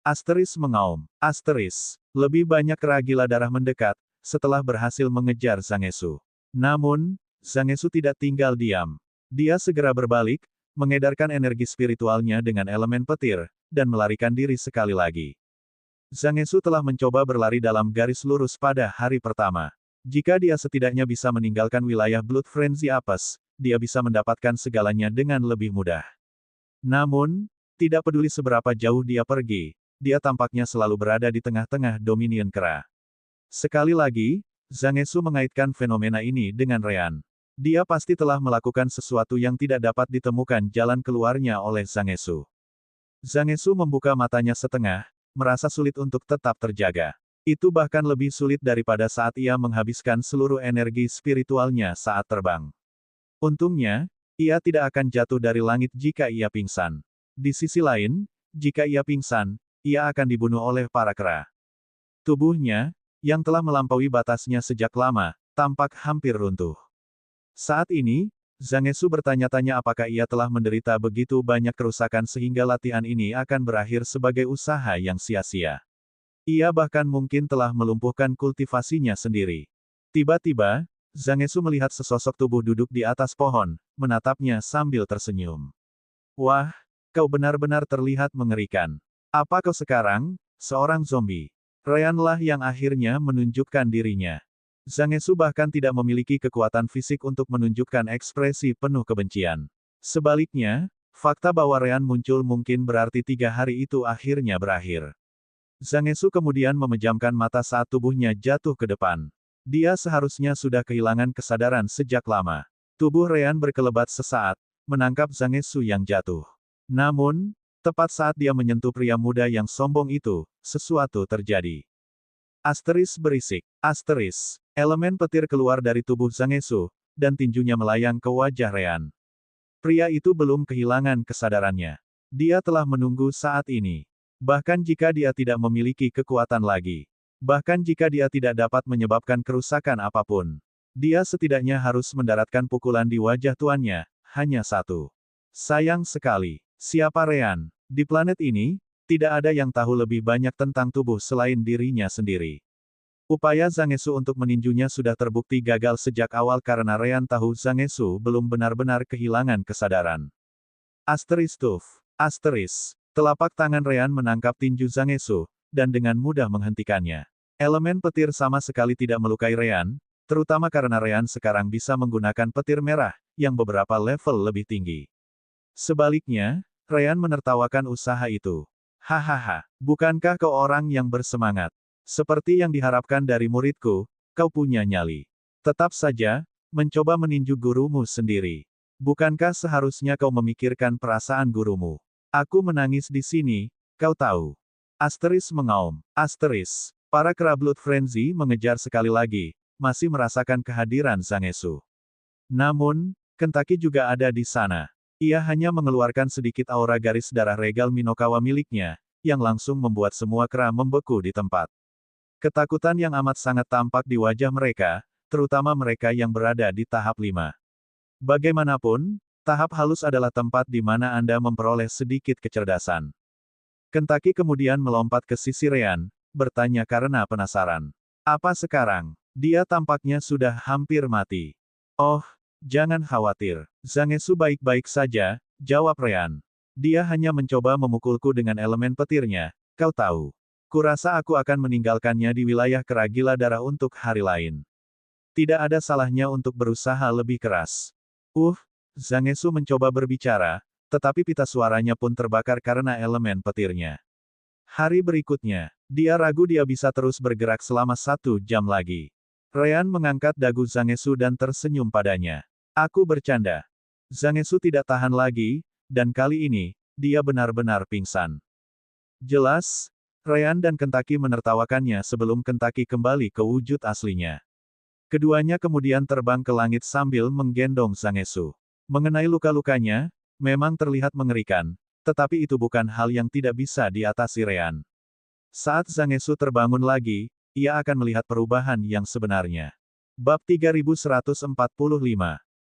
Asteris mengaum. Asteris. Lebih banyak kera gila darah mendekat, setelah berhasil mengejar Zangetsu. Namun, Zangetsu tidak tinggal diam. Dia segera berbalik, mengedarkan energi spiritualnya dengan elemen petir, dan melarikan diri sekali lagi. Zangetsu telah mencoba berlari dalam garis lurus pada hari pertama. Jika dia setidaknya bisa meninggalkan wilayah Blood Frenzy Apes, dia bisa mendapatkan segalanya dengan lebih mudah. Namun, tidak peduli seberapa jauh dia pergi, dia tampaknya selalu berada di tengah-tengah Dominion kera. Sekali lagi, Zangetsu mengaitkan fenomena ini dengan Ryan. Dia pasti telah melakukan sesuatu yang tidak dapat ditemukan jalan keluarnya oleh Zangetsu. Zangetsu membuka matanya setengah, merasa sulit untuk tetap terjaga. Itu bahkan lebih sulit daripada saat ia menghabiskan seluruh energi spiritualnya saat terbang. Untungnya, ia tidak akan jatuh dari langit jika ia pingsan. Di sisi lain, jika ia pingsan, ia akan dibunuh oleh para kera. Tubuhnya, yang telah melampaui batasnya sejak lama, tampak hampir runtuh. Saat ini, Zhang Esu bertanya-tanya apakah ia telah menderita begitu banyak kerusakan sehingga latihan ini akan berakhir sebagai usaha yang sia-sia. Ia bahkan mungkin telah melumpuhkan kultivasinya sendiri. Tiba-tiba, Zhang Esu melihat sesosok tubuh duduk di atas pohon, menatapnya sambil tersenyum. Wah, kau benar-benar terlihat mengerikan. Apa kau sekarang, seorang zombie? Ryan-lah yang akhirnya menunjukkan dirinya. Zhang Esu bahkan tidak memiliki kekuatan fisik untuk menunjukkan ekspresi penuh kebencian. Sebaliknya, fakta bahwa Ryan muncul mungkin berarti 3 hari itu akhirnya berakhir. Zhang Esu kemudian memejamkan mata saat tubuhnya jatuh ke depan. Dia seharusnya sudah kehilangan kesadaran sejak lama. Tubuh Ryan berkelebat sesaat, menangkap Zhang Esu yang jatuh. Namun, tepat saat dia menyentuh pria muda yang sombong itu, sesuatu terjadi. Asteris berisik. Asteris. Elemen petir keluar dari tubuh Zhang Esu, dan tinjunya melayang ke wajah Ryan. Pria itu belum kehilangan kesadarannya. Dia telah menunggu saat ini. Bahkan jika dia tidak memiliki kekuatan lagi. Bahkan jika dia tidak dapat menyebabkan kerusakan apapun. Dia setidaknya harus mendaratkan pukulan di wajah tuannya, hanya satu. Sayang sekali. Siapa Ryan? Di planet ini, tidak ada yang tahu lebih banyak tentang tubuh selain dirinya sendiri. Upaya Zhang Esu untuk meninjunya sudah terbukti gagal sejak awal karena Ryan tahu Zhang Esu belum benar-benar kehilangan kesadaran. Asteris Tuf. Asteris. Telapak tangan Ryan menangkap tinju Zhang Esu, dan dengan mudah menghentikannya. Elemen petir sama sekali tidak melukai Ryan, terutama karena Ryan sekarang bisa menggunakan petir merah, yang beberapa level lebih tinggi. Sebaliknya, Ryan menertawakan usaha itu. Hahaha, bukankah kau orang yang bersemangat? Seperti yang diharapkan dari muridku, kau punya nyali. Tetap saja, mencoba meninju gurumu sendiri. Bukankah seharusnya kau memikirkan perasaan gurumu? Aku menangis di sini, kau tahu. Asteris mengaum. Asteris. Para kera Blood Frenzy mengejar sekali lagi, masih merasakan kehadiran Zhang Esu. Namun, Kentucky juga ada di sana. Ia hanya mengeluarkan sedikit aura garis darah regal Minokawa miliknya, yang langsung membuat semua kera membeku di tempat. Ketakutan yang amat sangat tampak di wajah mereka, terutama mereka yang berada di tahap 5. Bagaimanapun, tahap halus adalah tempat di mana Anda memperoleh sedikit kecerdasan. Kentucky kemudian melompat ke sisi Ryan, bertanya karena penasaran. Apa sekarang? Dia tampaknya sudah hampir mati. Oh, jangan khawatir. Zhang Esu baik-baik saja, jawab Ryan. Dia hanya mencoba memukulku dengan elemen petirnya, kau tahu. Kurasa aku akan meninggalkannya di wilayah kera gila darah untuk hari lain. Tidak ada salahnya untuk berusaha lebih keras. Zhang Esu mencoba berbicara, tetapi pita suaranya pun terbakar karena elemen petirnya. Hari berikutnya, dia ragu dia bisa terus bergerak selama 1 jam lagi. Ryan mengangkat dagu Zhang Esu dan tersenyum padanya. Aku bercanda. Zhang Esu tidak tahan lagi, dan kali ini, dia benar-benar pingsan. Jelas, Ryan dan Kentucky menertawakannya sebelum Kentucky kembali ke wujud aslinya. Keduanya kemudian terbang ke langit sambil menggendong Zhang Esu. Mengenai luka-lukanya, memang terlihat mengerikan, tetapi itu bukan hal yang tidak bisa diatasi Ryan. Saat Zhang Esu terbangun lagi, ia akan melihat perubahan yang sebenarnya. Bab 3145.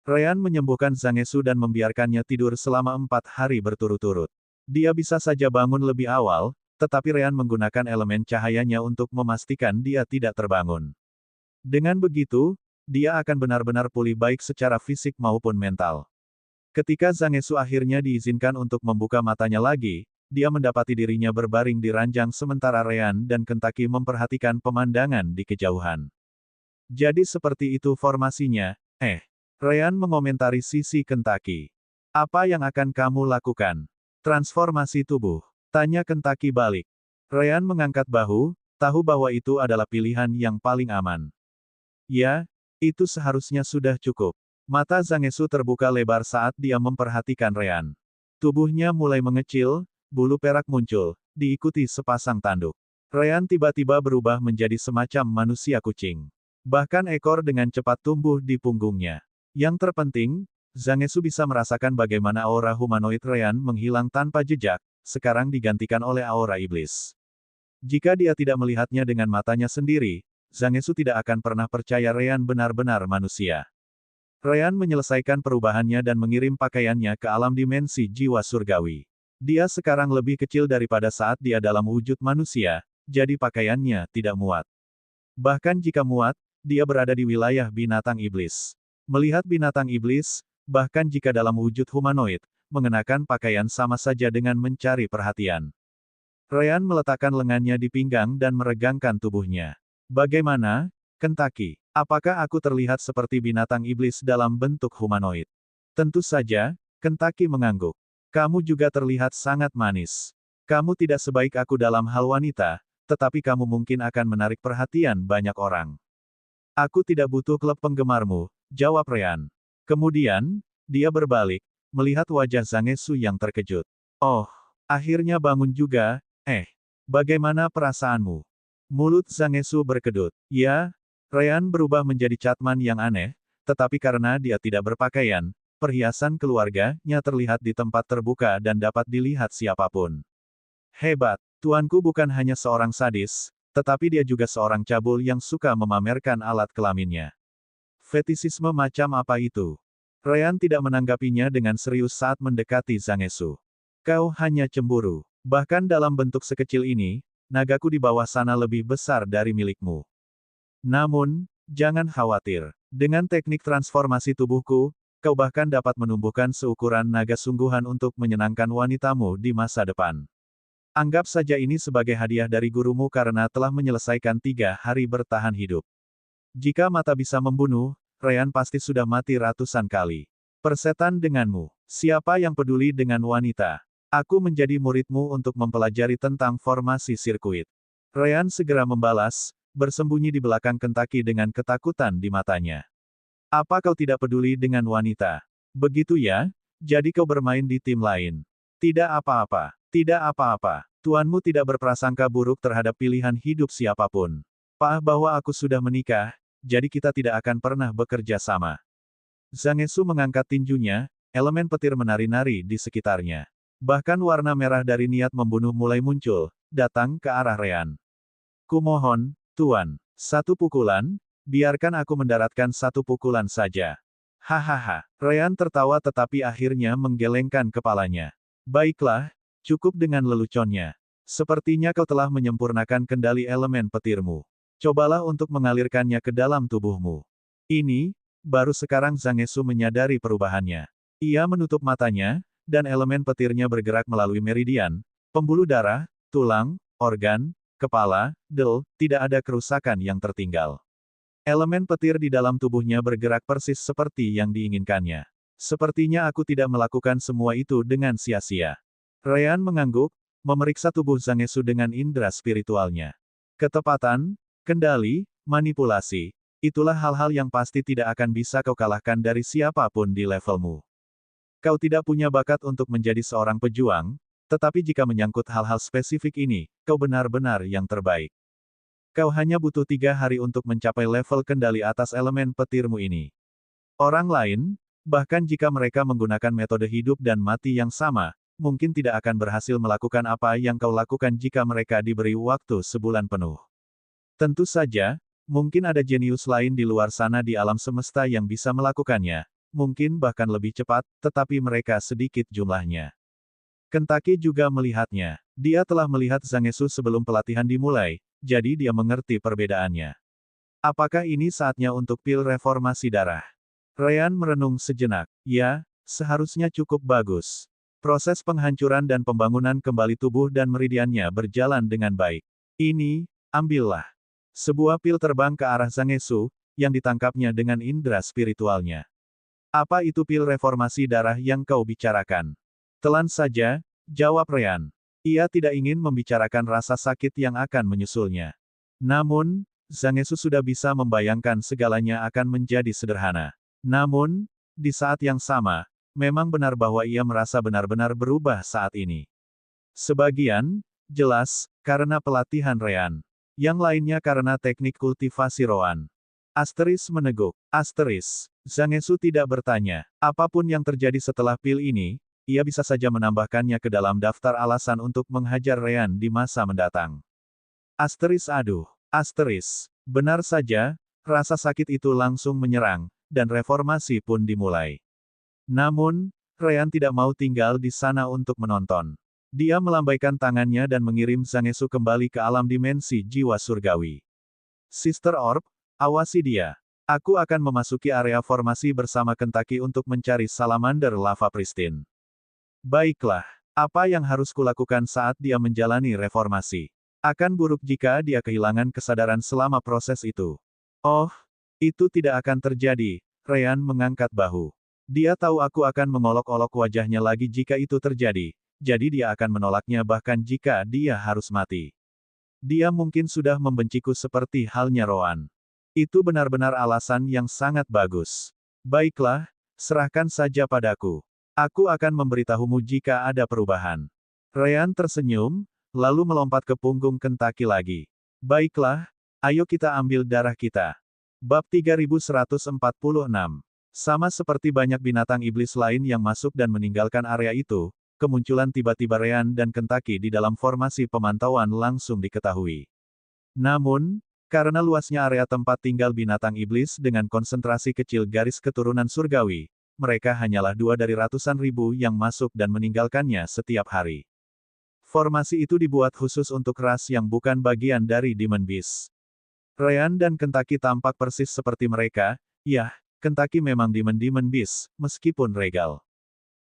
Ryan menyembuhkan Zhang Esu dan membiarkannya tidur selama 4 hari berturut-turut. Dia bisa saja bangun lebih awal, tetapi Ryan menggunakan elemen cahayanya untuk memastikan dia tidak terbangun. Dengan begitu, dia akan benar-benar pulih baik secara fisik maupun mental. Ketika Zhang Esu akhirnya diizinkan untuk membuka matanya lagi, dia mendapati dirinya berbaring di ranjang sementara Ryan dan Kentucky memperhatikan pemandangan di kejauhan. Jadi seperti itu formasinya, Ryan mengomentari sisi Kentucky. Apa yang akan kamu lakukan? Transformasi tubuh. Tanya Kentucky balik. Ryan mengangkat bahu, tahu bahwa itu adalah pilihan yang paling aman. Ya, itu seharusnya sudah cukup. Mata Zhang Esu terbuka lebar saat dia memperhatikan Ryan. Tubuhnya mulai mengecil, bulu perak muncul, diikuti sepasang tanduk. Ryan tiba-tiba berubah menjadi semacam manusia kucing. Bahkan ekor dengan cepat tumbuh di punggungnya. Yang terpenting, Zhang Esu bisa merasakan bagaimana aura humanoid Ryan menghilang tanpa jejak, sekarang digantikan oleh aura iblis. Jika dia tidak melihatnya dengan matanya sendiri, Zhang Esu tidak akan pernah percaya Ryan benar-benar manusia. Ryan menyelesaikan perubahannya dan mengirim pakaiannya ke alam dimensi jiwa surgawi. Dia sekarang lebih kecil daripada saat dia dalam wujud manusia, jadi pakaiannya tidak muat. Bahkan jika muat, dia berada di wilayah binatang iblis. Melihat binatang iblis, bahkan jika dalam wujud humanoid, mengenakan pakaian sama saja dengan mencari perhatian. Ryan meletakkan lengannya di pinggang dan meregangkan tubuhnya. Bagaimana, Kentucky? Apakah aku terlihat seperti binatang iblis dalam bentuk humanoid? Tentu saja, Kentucky mengangguk. Kamu juga terlihat sangat manis. Kamu tidak sebaik aku dalam hal wanita, tetapi kamu mungkin akan menarik perhatian banyak orang. Aku tidak butuh klub penggemarmu, jawab Ryan. Kemudian, dia berbalik, melihat wajah Zangetsu yang terkejut. Oh, akhirnya bangun juga, bagaimana perasaanmu? Mulut Zangetsu berkedut. Ya, Ryan berubah menjadi Catman yang aneh, tetapi karena dia tidak berpakaian, perhiasan keluarganya terlihat di tempat terbuka dan dapat dilihat siapapun. Hebat, tuanku bukan hanya seorang sadis, tetapi dia juga seorang cabul yang suka memamerkan alat kelaminnya. Fetisisme macam apa itu? Ryan tidak menanggapinya dengan serius saat mendekati Zangetsu. Kau hanya cemburu. Bahkan dalam bentuk sekecil ini, nagaku di bawah sana lebih besar dari milikmu. Namun, jangan khawatir. Dengan teknik transformasi tubuhku, kau bahkan dapat menumbuhkan seukuran naga sungguhan untuk menyenangkan wanitamu di masa depan. Anggap saja ini sebagai hadiah dari gurumu karena telah menyelesaikan 3 hari bertahan hidup. Jika mata bisa membunuh, Ryan pasti sudah mati ratusan kali. Persetan denganmu. Siapa yang peduli dengan wanita? Aku menjadi muridmu untuk mempelajari tentang formasi sirkuit. Ryan segera membalas, bersembunyi di belakang Kentucky dengan ketakutan di matanya. Apa kau tidak peduli dengan wanita? Begitu ya? Jadi kau bermain di tim lain. Tidak apa-apa. Tidak apa-apa. Tuanmu tidak berprasangka buruk terhadap pilihan hidup siapapun. Bahwa aku sudah menikah, jadi kita tidak akan pernah bekerja sama. Zangetsu mengangkat tinjunya, elemen petir menari-nari di sekitarnya. Bahkan warna merah dari niat membunuh mulai muncul, datang ke arah Ryan. Kumohon, Tuan, 1 pukulan, biarkan aku mendaratkan 1 pukulan saja. Hahaha. Ryan tertawa tetapi akhirnya menggelengkan kepalanya. Baiklah, cukup dengan leluconnya. Sepertinya kau telah menyempurnakan kendali elemen petirmu. Cobalah untuk mengalirkannya ke dalam tubuhmu. Ini, baru sekarang Zangetsu menyadari perubahannya. Ia menutup matanya, dan elemen petirnya bergerak melalui meridian, pembuluh darah, tulang, organ, kepala, tidak ada kerusakan yang tertinggal. Elemen petir di dalam tubuhnya bergerak persis seperti yang diinginkannya. Sepertinya aku tidak melakukan semua itu dengan sia-sia. Ryan mengangguk, memeriksa tubuh Zangetsu dengan indera spiritualnya. Ketepatan, kendali, manipulasi, itulah hal-hal yang pasti tidak akan bisa kau kalahkan dari siapapun di levelmu. Kau tidak punya bakat untuk menjadi seorang pejuang, tetapi jika menyangkut hal-hal spesifik ini, kau benar-benar yang terbaik. Kau hanya butuh 3 hari untuk mencapai level kendali atas elemen petirmu ini. Orang lain, bahkan jika mereka menggunakan metode hidup dan mati yang sama, mungkin tidak akan berhasil melakukan apa yang kau lakukan jika mereka diberi waktu sebulan penuh. Tentu saja, mungkin ada jenius lain di luar sana di alam semesta yang bisa melakukannya, mungkin bahkan lebih cepat, tetapi mereka sedikit jumlahnya. Kentucky juga melihatnya. Dia telah melihat Zangetsu sebelum pelatihan dimulai, jadi dia mengerti perbedaannya. Apakah ini saatnya untuk pil reformasi darah? Ryan merenung sejenak. Ya, seharusnya cukup bagus. Proses penghancuran dan pembangunan kembali tubuh dan meridiannya berjalan dengan baik. Ini, ambillah. Sebuah pil terbang ke arah Zangetsu, yang ditangkapnya dengan indera spiritualnya. Apa itu pil reformasi darah yang kau bicarakan? Telan saja, jawab Ryan. Ia tidak ingin membicarakan rasa sakit yang akan menyusulnya. Namun, Zangetsu sudah bisa membayangkan segalanya akan menjadi sederhana. Namun, di saat yang sama, memang benar bahwa ia merasa benar-benar berubah saat ini. Sebagian, jelas, karena pelatihan Ryan. Yang lainnya karena teknik kultivasi rohan. Asteris meneguk. Zangetsu tidak bertanya. Apapun yang terjadi setelah pil ini, ia bisa saja menambahkannya ke dalam daftar alasan untuk menghajar Ryan di masa mendatang. Asteris. Benar saja, rasa sakit itu langsung menyerang, dan reformasi pun dimulai. Namun, Ryan tidak mau tinggal di sana untuk menonton. Dia melambaikan tangannya dan mengirim Zangetsu kembali ke alam dimensi jiwa surgawi. Sister Orb, awasi dia. Aku akan memasuki area formasi bersama Kentucky untuk mencari salamander lava pristine. Baiklah, apa yang harus kulakukan saat dia menjalani reformasi? Akan buruk jika dia kehilangan kesadaran selama proses itu. Oh, itu tidak akan terjadi. Ryan mengangkat bahu. Dia tahu aku akan mengolok-olok wajahnya lagi jika itu terjadi, jadi dia akan menolaknya bahkan jika dia harus mati. Dia mungkin sudah membenciku seperti halnya Roan. Itu benar-benar alasan yang sangat bagus. Baiklah, serahkan saja padaku. Aku akan memberitahumu jika ada perubahan. Ryan tersenyum, lalu melompat ke punggung Kentucky lagi. Baiklah, ayo kita ambil darah kita. Bab 3146. Sama seperti banyak binatang iblis lain yang masuk dan meninggalkan area itu, kemunculan tiba-tiba Ryan dan Kentucky di dalam formasi pemantauan langsung diketahui. Namun, karena luasnya area tempat tinggal binatang iblis dengan konsentrasi kecil garis keturunan surgawi, mereka hanyalah 2 dari ratusan ribu yang masuk dan meninggalkannya setiap hari. Formasi itu dibuat khusus untuk ras yang bukan bagian dari Demon Beast. Ryan dan Kentucky tampak persis seperti mereka, yah, Kentucky memang Demon Beast, meskipun regal.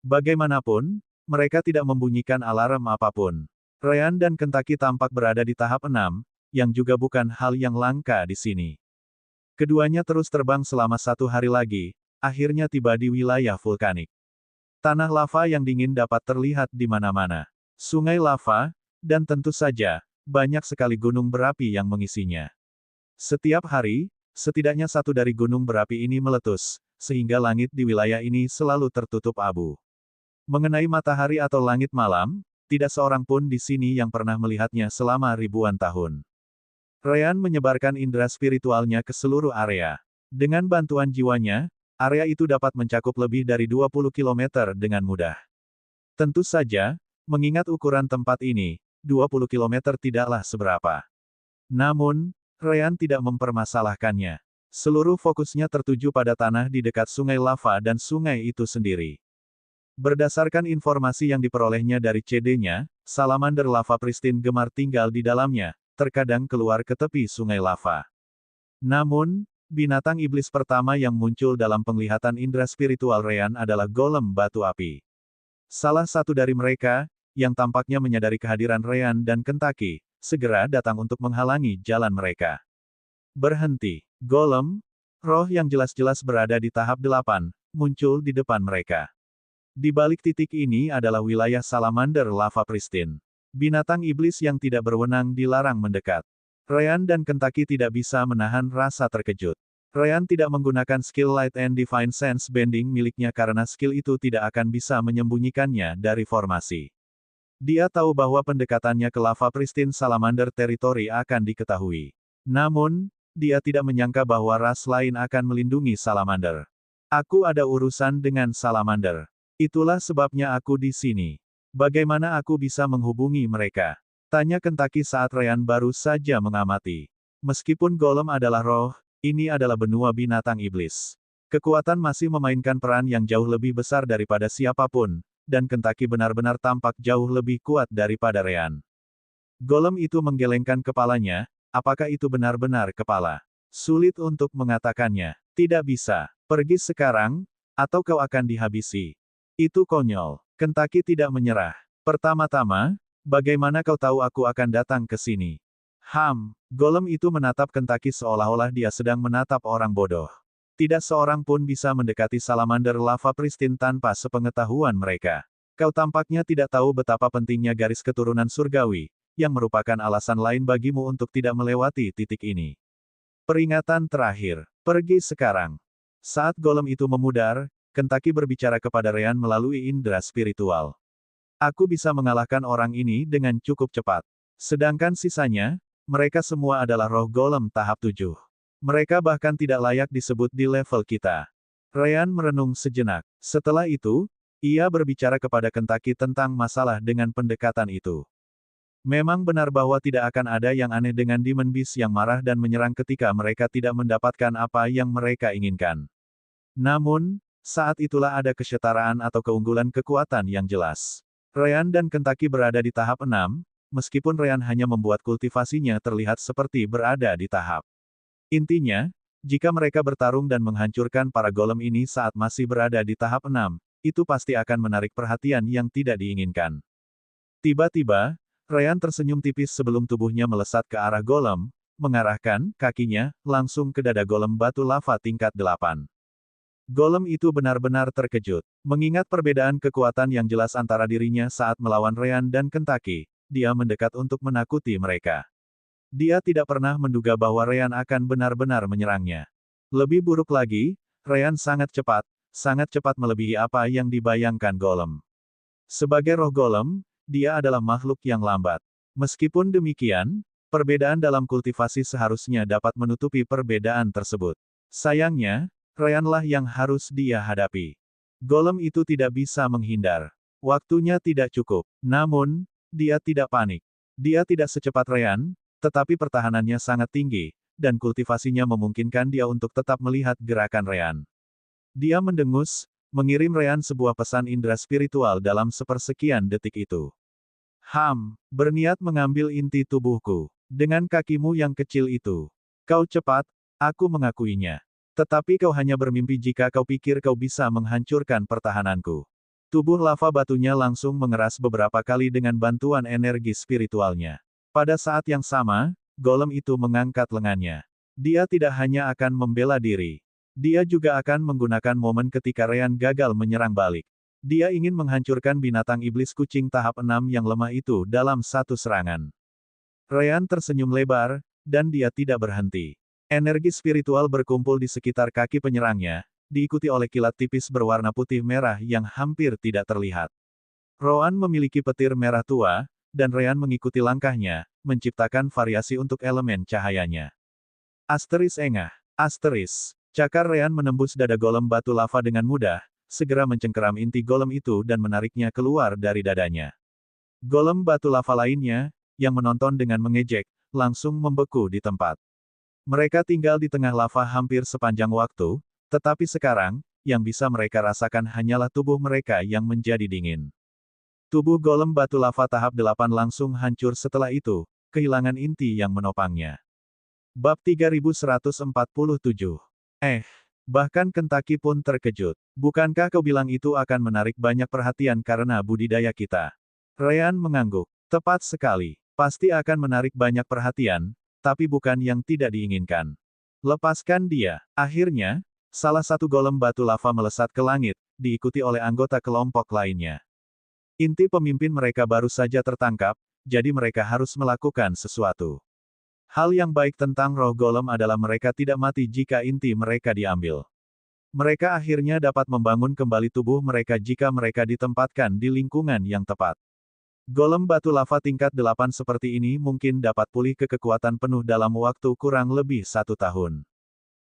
Bagaimanapun, mereka tidak membunyikan alarm apapun. Ryan dan Kentucky tampak berada di tahap 6, yang juga bukan hal yang langka di sini. Keduanya terus terbang selama 1 hari lagi, akhirnya tiba di wilayah vulkanik. Tanah lava yang dingin dapat terlihat di mana-mana. Sungai lava, dan tentu saja, banyak sekali gunung berapi yang mengisinya. Setiap hari, setidaknya 1 dari gunung berapi ini meletus, sehingga langit di wilayah ini selalu tertutup abu. Mengenai matahari atau langit malam, tidak seorang pun di sini yang pernah melihatnya selama ribuan tahun. Ryan menyebarkan indera spiritualnya ke seluruh area. Dengan bantuan jiwanya, area itu dapat mencakup lebih dari 20 km dengan mudah. Tentu saja, mengingat ukuran tempat ini, 20 km tidaklah seberapa. Namun, Ryan tidak mempermasalahkannya. Seluruh fokusnya tertuju pada tanah di dekat sungai lava dan sungai itu sendiri. Berdasarkan informasi yang diperolehnya dari CD-nya, salamander lava pristine gemar tinggal di dalamnya, terkadang keluar ke tepi sungai lava. Namun, binatang iblis pertama yang muncul dalam penglihatan indera spiritual Ryan adalah golem batu api. Salah satu dari mereka, yang tampaknya menyadari kehadiran Ryan dan Kentucky, segera datang untuk menghalangi jalan mereka. Berhenti. Golem, roh yang jelas-jelas berada di tahap 8, muncul di depan mereka. Di balik titik ini adalah wilayah salamander lava pristine. Binatang iblis yang tidak berwenang dilarang mendekat. Ryan dan Kentucky tidak bisa menahan rasa terkejut. Ryan tidak menggunakan skill Light and Divine Sense Bending miliknya karena skill itu tidak akan bisa menyembunyikannya dari formasi. Dia tahu bahwa pendekatannya ke lava pristine salamander territory akan diketahui. Namun, dia tidak menyangka bahwa ras lain akan melindungi salamander. Aku ada urusan dengan salamander. Itulah sebabnya aku di sini. Bagaimana aku bisa menghubungi mereka? Tanya Kentucky saat Ryan baru saja mengamati. Meskipun golem adalah roh, ini adalah benua binatang iblis. Kekuatan masih memainkan peran yang jauh lebih besar daripada siapapun, dan Kentucky benar-benar tampak jauh lebih kuat daripada Ryan. Golem itu menggelengkan kepalanya, apakah itu benar-benar kepala? Sulit untuk mengatakannya. Tidak bisa. Pergi sekarang, atau kau akan dihabisi. Itu konyol. Kentucky tidak menyerah. Pertama-tama, bagaimana kau tahu aku akan datang ke sini? Golem itu menatap Kentucky seolah-olah dia sedang menatap orang bodoh. Tidak seorang pun bisa mendekati salamander lava pristine tanpa sepengetahuan mereka. Kau tampaknya tidak tahu betapa pentingnya garis keturunan surgawi, yang merupakan alasan lain bagimu untuk tidak melewati titik ini. Peringatan terakhir. Pergi sekarang. Saat golem itu memudar, Kentucky berbicara kepada Ryan melalui indera spiritual. Aku bisa mengalahkan orang ini dengan cukup cepat. Sedangkan sisanya, mereka semua adalah roh golem tahap 7. Mereka bahkan tidak layak disebut di level kita. Ryan merenung sejenak. Setelah itu, ia berbicara kepada Kentucky tentang masalah dengan pendekatan itu. Memang benar bahwa tidak akan ada yang aneh dengan Demon Beast yang marah dan menyerang ketika mereka tidak mendapatkan apa yang mereka inginkan. Namun, saat itulah ada kesetaraan atau keunggulan kekuatan yang jelas. Ryan dan Kentucky berada di tahap 6, meskipun Ryan hanya membuat kultivasinya terlihat seperti berada di tahap. Intinya, jika mereka bertarung dan menghancurkan para golem ini saat masih berada di tahap 6, itu pasti akan menarik perhatian yang tidak diinginkan. Tiba-tiba, Ryan tersenyum tipis sebelum tubuhnya melesat ke arah golem, mengarahkan kakinya langsung ke dada golem batu lava tingkat 8. Golem itu benar-benar terkejut. Mengingat perbedaan kekuatan yang jelas antara dirinya saat melawan Ryan dan Kentucky, dia mendekat untuk menakuti mereka. Dia tidak pernah menduga bahwa Ryan akan benar-benar menyerangnya. Lebih buruk lagi, Ryan sangat cepat melebihi apa yang dibayangkan golem. Sebagai roh golem, dia adalah makhluk yang lambat. Meskipun demikian, perbedaan dalam kultivasi seharusnya dapat menutupi perbedaan tersebut. Sayangnya, Ryanlah yang harus dia hadapi. Golem itu tidak bisa menghindar. Waktunya tidak cukup. Namun, dia tidak panik. Dia tidak secepat Ryan, tetapi pertahanannya sangat tinggi, dan kultivasinya memungkinkan dia untuk tetap melihat gerakan Ryan. Dia mendengus, mengirim Ryan sebuah pesan indera spiritual dalam sepersekian detik itu. Berniat mengambil inti tubuhku. Dengan kakimu yang kecil itu. Kau cepat, aku mengakuinya. Tetapi kau hanya bermimpi jika kau pikir kau bisa menghancurkan pertahananku. Tubuh lava batunya langsung mengeras beberapa kali dengan bantuan energi spiritualnya. Pada saat yang sama, golem itu mengangkat lengannya. Dia tidak hanya akan membela diri. Dia juga akan menggunakan momen ketika Ryan gagal menyerang balik. Dia ingin menghancurkan binatang iblis kucing tahap 6 yang lemah itu dalam satu serangan. Ryan tersenyum lebar, dan dia tidak berhenti. Energi spiritual berkumpul di sekitar kaki penyerangnya, diikuti oleh kilat tipis berwarna putih merah yang hampir tidak terlihat. Roan memiliki petir merah tua, dan Ryan mengikuti langkahnya, menciptakan variasi untuk elemen cahayanya. Engah. Cakar Ryan menembus dada golem batu lava dengan mudah, segera mencengkeram inti golem itu dan menariknya keluar dari dadanya. Golem batu lava lainnya, yang menonton dengan mengejek, langsung membeku di tempat. Mereka tinggal di tengah lava hampir sepanjang waktu, tetapi sekarang, yang bisa mereka rasakan hanyalah tubuh mereka yang menjadi dingin. Tubuh golem batu lava tahap 8 langsung hancur setelah itu, kehilangan inti yang menopangnya. Bab 3147. Bahkan Kentucky pun terkejut. Bukankah kau bilang itu akan menarik banyak perhatian karena budidaya kita? Ryan mengangguk. Tepat sekali. Pasti akan menarik banyak perhatian, tapi bukan yang tidak diinginkan. Lepaskan dia. Akhirnya, salah satu golem batu lava melesat ke langit, diikuti oleh anggota kelompok lainnya. Inti pemimpin mereka baru saja tertangkap, jadi mereka harus melakukan sesuatu. Hal yang baik tentang roh golem adalah mereka tidak mati jika inti mereka diambil. Mereka akhirnya dapat membangun kembali tubuh mereka jika mereka ditempatkan di lingkungan yang tepat. Golem batu lava tingkat 8 seperti ini mungkin dapat pulih ke kekuatan penuh dalam waktu kurang lebih 1 tahun.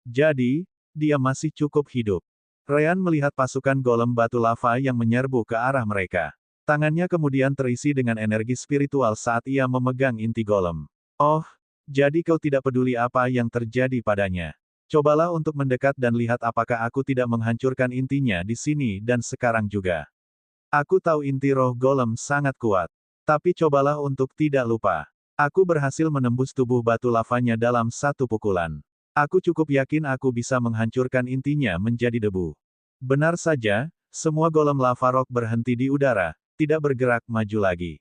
Jadi, dia masih cukup hidup. Ryan melihat pasukan golem batu lava yang menyerbu ke arah mereka. Tangannya kemudian terisi dengan energi spiritual saat ia memegang inti golem. Oh, jadi kau tidak peduli apa yang terjadi padanya. Cobalah untuk mendekat dan lihat apakah aku tidak menghancurkan intinya di sini dan sekarang juga. Aku tahu inti roh golem sangat kuat. Tapi cobalah untuk tidak lupa. Aku berhasil menembus tubuh batu lavanya dalam satu pukulan. Aku cukup yakin aku bisa menghancurkan intinya menjadi debu. Benar saja, semua golem lava rock berhenti di udara, tidak bergerak maju lagi.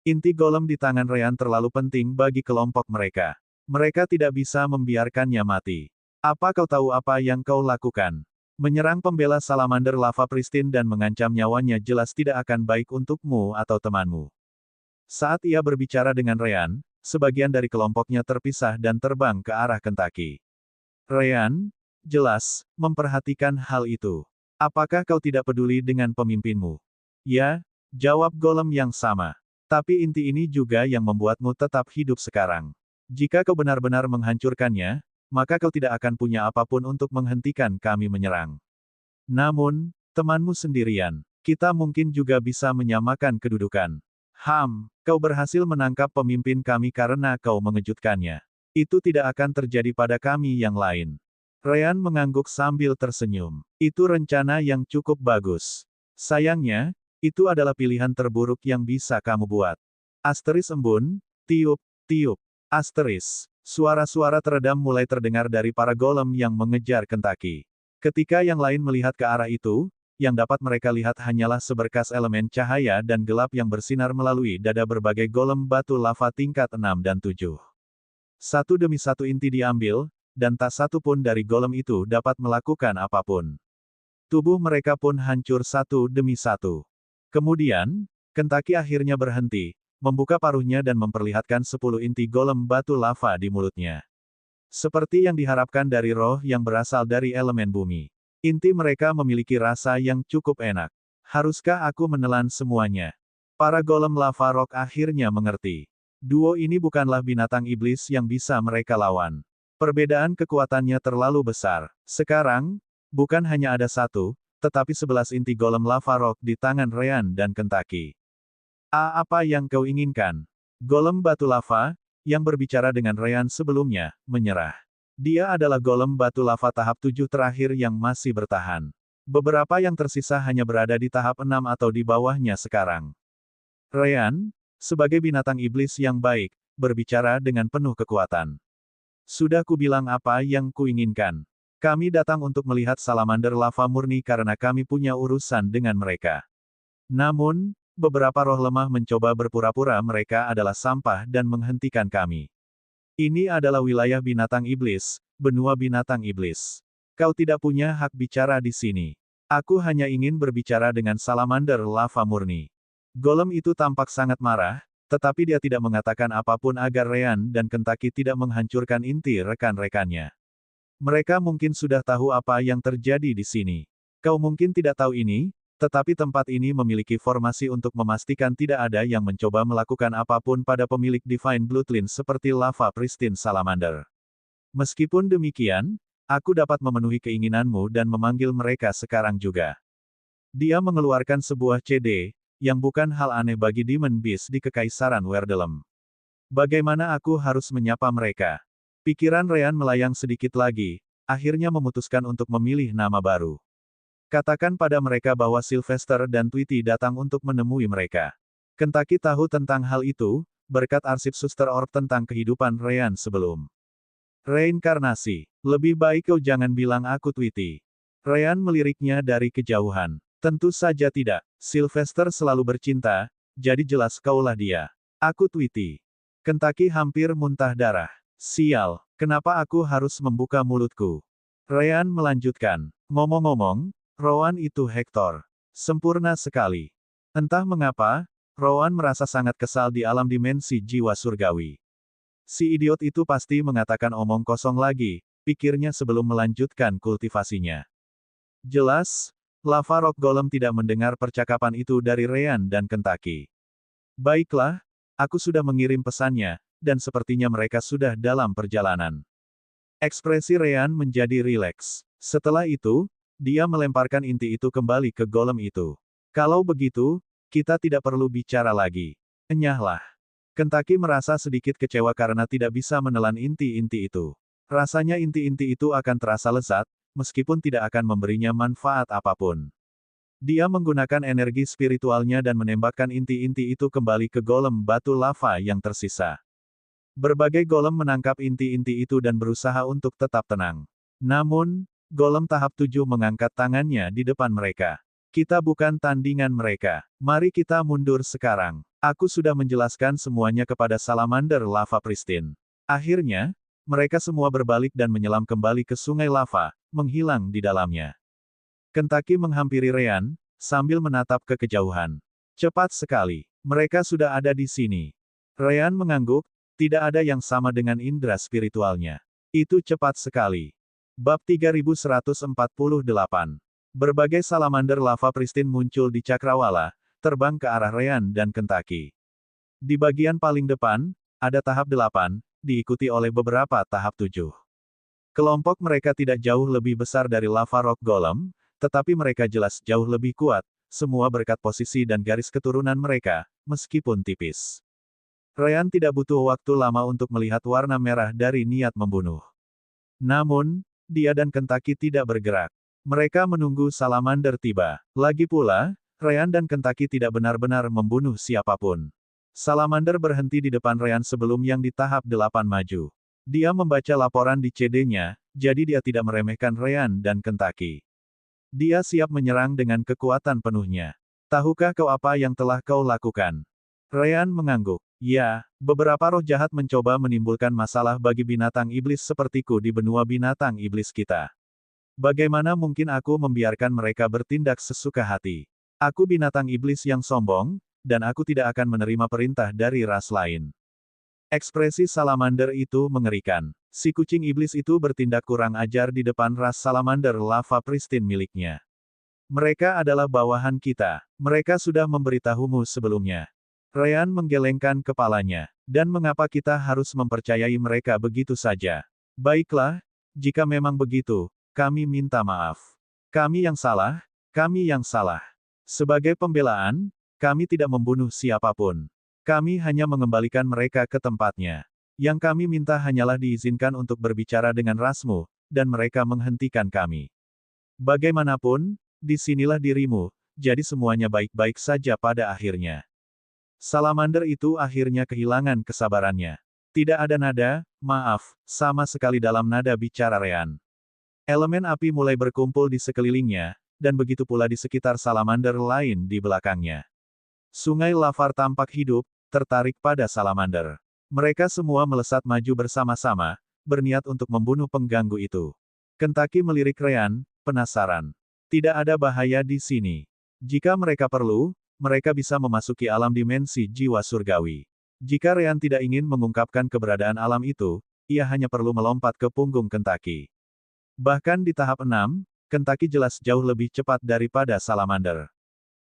Inti golem di tangan Ryan terlalu penting bagi kelompok mereka. Mereka tidak bisa membiarkannya mati. Apa kau tahu apa yang kau lakukan? Menyerang pembela salamander lava pristine dan mengancam nyawanya jelas tidak akan baik untukmu atau temanmu. Saat ia berbicara dengan Ryan, sebagian dari kelompoknya terpisah dan terbang ke arah Kentucky. Ryan, jelas, memperhatikan hal itu. Apakah kau tidak peduli dengan pemimpinmu? Ya, jawab golem yang sama. Tapi inti ini juga yang membuatmu tetap hidup sekarang. Jika kau benar-benar menghancurkannya, maka kau tidak akan punya apapun untuk menghentikan kami menyerang. Namun, temanmu sendirian. Kita mungkin juga bisa menyamakan kedudukan. Kau berhasil menangkap pemimpin kami karena kau mengejutkannya. Itu tidak akan terjadi pada kami yang lain. Ryan mengangguk sambil tersenyum. Itu rencana yang cukup bagus. Sayangnya, itu adalah pilihan terburuk yang bisa kamu buat. Asteris embun, tiup, tiup. Asteris. Suara-suara teredam mulai terdengar dari para golem yang mengejar Kentucky. Ketika yang lain melihat ke arah itu, yang dapat mereka lihat hanyalah seberkas elemen cahaya dan gelap yang bersinar melalui dada berbagai golem batu lava tingkat 6 dan 7. Satu demi satu inti diambil, dan tak satu pun dari golem itu dapat melakukan apapun. Tubuh mereka pun hancur satu demi satu. Kemudian, Kentucky akhirnya berhenti, membuka paruhnya dan memperlihatkan 10 inti golem batu lava di mulutnya. Seperti yang diharapkan dari roh yang berasal dari elemen bumi. Inti mereka memiliki rasa yang cukup enak. Haruskah aku menelan semuanya? Para golem lava rock akhirnya mengerti. Duo ini bukanlah binatang iblis yang bisa mereka lawan. Perbedaan kekuatannya terlalu besar. Sekarang, bukan hanya ada satu, tetapi 11 inti golem lava rock di tangan Ryan dan Kentucky. Apa yang kau inginkan? Golem batu lava, yang berbicara dengan Ryan sebelumnya, menyerah. Dia adalah golem batu lava tahap 7 terakhir yang masih bertahan. Beberapa yang tersisa hanya berada di tahap 6 atau di bawahnya sekarang. Ryan, sebagai binatang iblis yang baik, berbicara dengan penuh kekuatan. Sudah kubilang apa yang kuinginkan. Kami datang untuk melihat salamander lava murni karena kami punya urusan dengan mereka. Namun, beberapa roh lemah mencoba berpura-pura mereka adalah sampah dan menghentikan kami. Ini adalah wilayah binatang iblis, benua binatang iblis. Kau tidak punya hak bicara di sini. Aku hanya ingin berbicara dengan salamander lava murni. Golem itu tampak sangat marah, tetapi dia tidak mengatakan apapun agar Ryan dan Kentucky tidak menghancurkan inti rekan-rekannya. Mereka mungkin sudah tahu apa yang terjadi di sini. Kau mungkin tidak tahu ini, tetapi tempat ini memiliki formasi untuk memastikan tidak ada yang mencoba melakukan apapun pada pemilik Divine Bloodline seperti Lava Pristine Salamander. Meskipun demikian, aku dapat memenuhi keinginanmu dan memanggil mereka sekarang juga. Dia mengeluarkan sebuah CD, yang bukan hal aneh bagi Demon Beast di Kekaisaran Werdelem. Bagaimana aku harus menyapa mereka? Pikiran Ryan melayang sedikit lagi, akhirnya memutuskan untuk memilih nama baru. Katakan pada mereka bahwa Sylvester dan Tweety datang untuk menemui mereka. Kentucky tahu tentang hal itu, berkat arsip Suster Orb tentang kehidupan Ryan sebelum. Reinkarnasi. Lebih baik kau jangan bilang aku Tweety. Ryan meliriknya dari kejauhan. Tentu saja tidak. Sylvester selalu bercinta, jadi jelas kaulah dia. Aku Tweety. Kentucky hampir muntah darah. Sial, kenapa aku harus membuka mulutku? Ryan melanjutkan. Ngomong-ngomong, Rowan itu Hector. Sempurna sekali. Entah mengapa, Rowan merasa sangat kesal di alam dimensi jiwa surgawi. Si idiot itu pasti mengatakan omong kosong lagi, pikirnya sebelum melanjutkan kultivasinya. Jelas, Lava Rock Golem tidak mendengar percakapan itu dari Ryan dan Kentucky. Baiklah, aku sudah mengirim pesannya, dan sepertinya mereka sudah dalam perjalanan. Ekspresi Ryan menjadi rileks. Setelah itu, dia melemparkan inti itu kembali ke golem itu. Kalau begitu, kita tidak perlu bicara lagi. Enyahlah. Kentucky merasa sedikit kecewa karena tidak bisa menelan inti-inti itu. Rasanya inti-inti itu akan terasa lezat, meskipun tidak akan memberinya manfaat apapun. Dia menggunakan energi spiritualnya dan menembakkan inti-inti itu kembali ke golem batu lava yang tersisa. Berbagai golem menangkap inti-inti itu dan berusaha untuk tetap tenang. Namun, golem tahap 7 mengangkat tangannya di depan mereka. Kita bukan tandingan mereka. Mari kita mundur sekarang. Aku sudah menjelaskan semuanya kepada Salamander Lava Pristine. Akhirnya, mereka semua berbalik dan menyelam kembali ke sungai lava, menghilang di dalamnya. Kentucky menghampiri Ryan, sambil menatap ke kejauhan. Cepat sekali. Mereka sudah ada di sini. Ryan mengangguk, tidak ada yang sama dengan indera spiritualnya. Itu cepat sekali. Bab 3148. Berbagai salamander lava pristine muncul di cakrawala, terbang ke arah Ryan dan Kentucky. Di bagian paling depan, ada tahap 8, diikuti oleh beberapa tahap 7. Kelompok mereka tidak jauh lebih besar dari Lava Rock Golem, tetapi mereka jelas jauh lebih kuat, semua berkat posisi dan garis keturunan mereka, meskipun tipis. Ryan tidak butuh waktu lama untuk melihat warna merah dari niat membunuh. Namun, dia dan Kentucky tidak bergerak. Mereka menunggu salamander tiba. Lagi pula, Ryan dan Kentucky tidak benar-benar membunuh siapapun. Salamander berhenti di depan Ryan sebelum yang di tahap 8 maju. Dia membaca laporan di CD-nya, jadi dia tidak meremehkan Ryan dan Kentucky. Dia siap menyerang dengan kekuatan penuhnya. Tahukah kau apa yang telah kau lakukan? Ryan mengangguk. Ya, beberapa roh jahat mencoba menimbulkan masalah bagi binatang iblis sepertiku di benua binatang iblis kita. Bagaimana mungkin aku membiarkan mereka bertindak sesuka hati? Aku binatang iblis yang sombong, dan aku tidak akan menerima perintah dari ras lain. Ekspresi salamander itu mengerikan. Si kucing iblis itu bertindak kurang ajar di depan ras salamander lava pristine miliknya. Mereka adalah bawahan kita. Mereka sudah memberitahumu sebelumnya. Ryan menggelengkan kepalanya. Dan mengapa kita harus mempercayai mereka begitu saja? Baiklah, jika memang begitu, kami minta maaf. Kami yang salah, kami yang salah. Sebagai pembelaan, kami tidak membunuh siapapun. Kami hanya mengembalikan mereka ke tempatnya. Yang kami minta hanyalah diizinkan untuk berbicara dengan rasmu, dan mereka menghentikan kami. Bagaimanapun, disinilah dirimu, jadi semuanya baik-baik saja pada akhirnya. Salamander itu akhirnya kehilangan kesabarannya. Tidak ada nada, maaf, sama sekali dalam nada bicara Ryan. Elemen api mulai berkumpul di sekelilingnya, dan begitu pula di sekitar salamander lain di belakangnya. Sungai lavar tampak hidup, tertarik pada salamander. Mereka semua melesat maju bersama-sama, berniat untuk membunuh pengganggu itu. Kentucky melirik Ryan, penasaran. Tidak ada bahaya di sini. Jika mereka perlu, mereka bisa memasuki alam dimensi jiwa surgawi. Jika Ryan tidak ingin mengungkapkan keberadaan alam itu, ia hanya perlu melompat ke punggung Kentucky. Bahkan di tahap 6, Kentucky jelas jauh lebih cepat daripada salamander.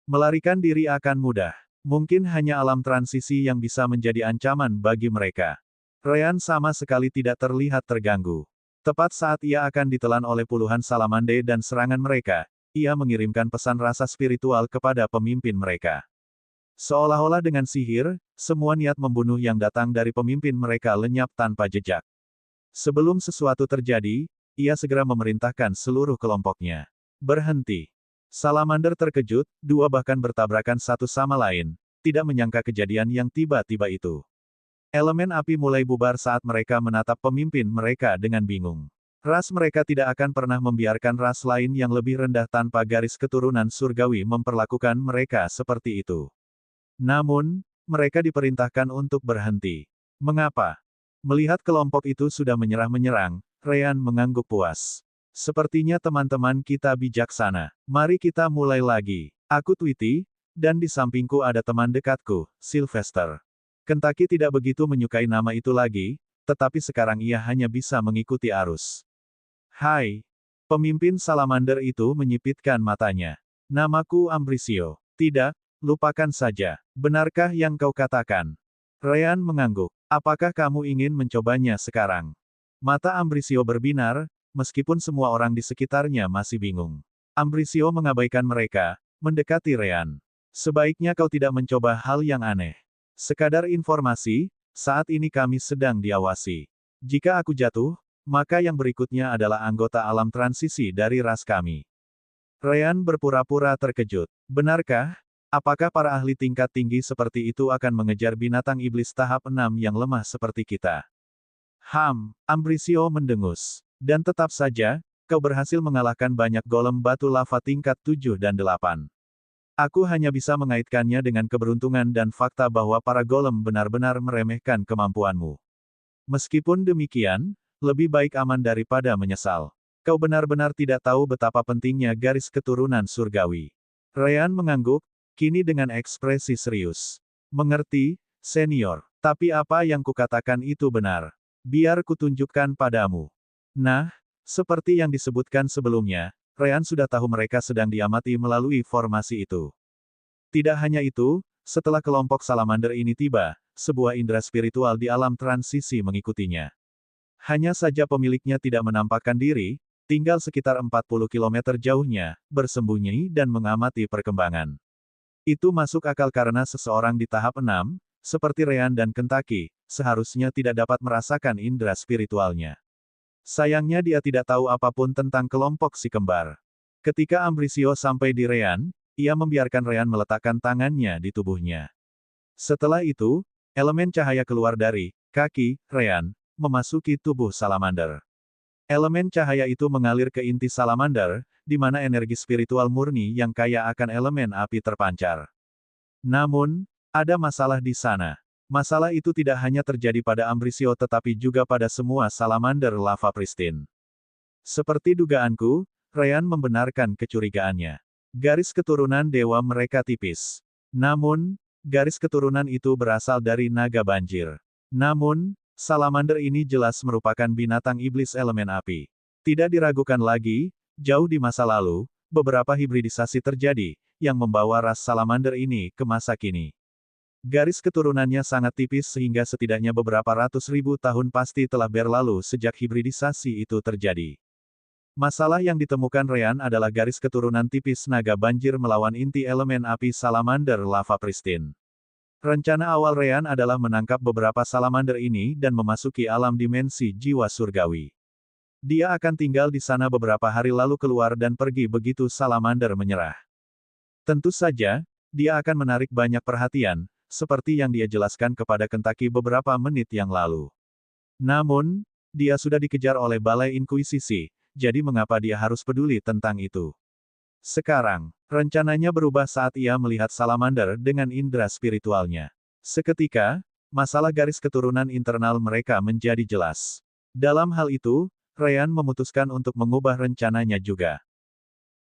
Melarikan diri akan mudah. Mungkin hanya alam transisi yang bisa menjadi ancaman bagi mereka. Ryan sama sekali tidak terlihat terganggu. Tepat saat ia akan ditelan oleh puluhan salamande dan serangan mereka, ia mengirimkan pesan rasa spiritual kepada pemimpin mereka. Seolah-olah dengan sihir, semua niat membunuh yang datang dari pemimpin mereka lenyap tanpa jejak. Sebelum sesuatu terjadi, ia segera memerintahkan seluruh kelompoknya. Berhenti. Salamander terkejut, dua bahkan bertabrakan satu sama lain, tidak menyangka kejadian yang tiba-tiba itu. Elemen api mulai bubar saat mereka menatap pemimpin mereka dengan bingung. Ras mereka tidak akan pernah membiarkan ras lain yang lebih rendah tanpa garis keturunan surgawi memperlakukan mereka seperti itu. Namun, mereka diperintahkan untuk berhenti. Mengapa? Melihat kelompok itu sudah menyerang, Ryan mengangguk puas. Sepertinya teman-teman kita bijaksana. Mari kita mulai lagi. Aku Tweety, dan di sampingku ada teman dekatku, Sylvester. Kentucky tidak begitu menyukai nama itu lagi, tetapi sekarang ia hanya bisa mengikuti arus. Hai. Pemimpin salamander itu menyipitkan matanya. Namaku Ambrisio. Tidak, lupakan saja. Benarkah yang kau katakan? Ryan mengangguk. Apakah kamu ingin mencobanya sekarang? Mata Ambrisio berbinar, meskipun semua orang di sekitarnya masih bingung. Ambrisio mengabaikan mereka, mendekati Ryan. Sebaiknya kau tidak mencoba hal yang aneh. Sekadar informasi, saat ini kami sedang diawasi. Jika aku jatuh, maka yang berikutnya adalah anggota alam transisi dari ras kami. Ryan berpura-pura terkejut. Benarkah? Apakah para ahli tingkat tinggi seperti itu akan mengejar binatang iblis tahap 6 yang lemah seperti kita? Ambrisio mendengus. Dan tetap saja, kau berhasil mengalahkan banyak golem batu lava tingkat 7 dan 8. Aku hanya bisa mengaitkannya dengan keberuntungan dan fakta bahwa para golem benar-benar meremehkan kemampuanmu. Meskipun demikian, lebih baik aman daripada menyesal. Kau benar-benar tidak tahu betapa pentingnya garis keturunan surgawi. Ryan mengangguk, kini dengan ekspresi serius. Mengerti, senior. Tapi apa yang kukatakan itu benar. Biar kutunjukkan padamu. Nah, seperti yang disebutkan sebelumnya, Ryan sudah tahu mereka sedang diamati melalui formasi itu. Tidak hanya itu, setelah kelompok salamander ini tiba, sebuah indera spiritual di alam transisi mengikutinya. Hanya saja pemiliknya tidak menampakkan diri, tinggal sekitar 40 km jauhnya, bersembunyi dan mengamati perkembangan. Itu masuk akal karena seseorang di tahap 6, seperti Ryan dan Kentucky, seharusnya tidak dapat merasakan indera spiritualnya. Sayangnya dia tidak tahu apapun tentang kelompok si kembar. Ketika Ambrisio sampai di Ryan, ia membiarkan Ryan meletakkan tangannya di tubuhnya. Setelah itu, elemen cahaya keluar dari kaki Ryan, memasuki tubuh salamander. Elemen cahaya itu mengalir ke inti salamander, di mana energi spiritual murni yang kaya akan elemen api terpancar. Namun, ada masalah di sana. Masalah itu tidak hanya terjadi pada Ambrisio tetapi juga pada semua salamander lava pristine. Seperti dugaanku, Ryan membenarkan kecurigaannya. Garis keturunan dewa mereka tipis. Namun, garis keturunan itu berasal dari naga banjir. Namun, salamander ini jelas merupakan binatang iblis elemen api. Tidak diragukan lagi, jauh di masa lalu, beberapa hibridisasi terjadi, yang membawa ras salamander ini ke masa kini. Garis keturunannya sangat tipis sehingga setidaknya beberapa ratus ribu tahun pasti telah berlalu sejak hibridisasi itu terjadi. Masalah yang ditemukan Ryan adalah garis keturunan tipis naga banjir melawan inti elemen api salamander lava pristine. Rencana awal Ryan adalah menangkap beberapa salamander ini dan memasuki alam dimensi jiwa surgawi. Dia akan tinggal di sana beberapa hari lalu keluar dan pergi begitu salamander menyerah. Tentu saja, dia akan menarik banyak perhatian, seperti yang dia jelaskan kepada Kentucky beberapa menit yang lalu. Namun, dia sudah dikejar oleh Balai Inkuisisi, jadi mengapa dia harus peduli tentang itu? Sekarang, rencananya berubah saat ia melihat salamander dengan indera spiritualnya. Seketika, masalah garis keturunan internal mereka menjadi jelas. Dalam hal itu, Ryan memutuskan untuk mengubah rencananya juga.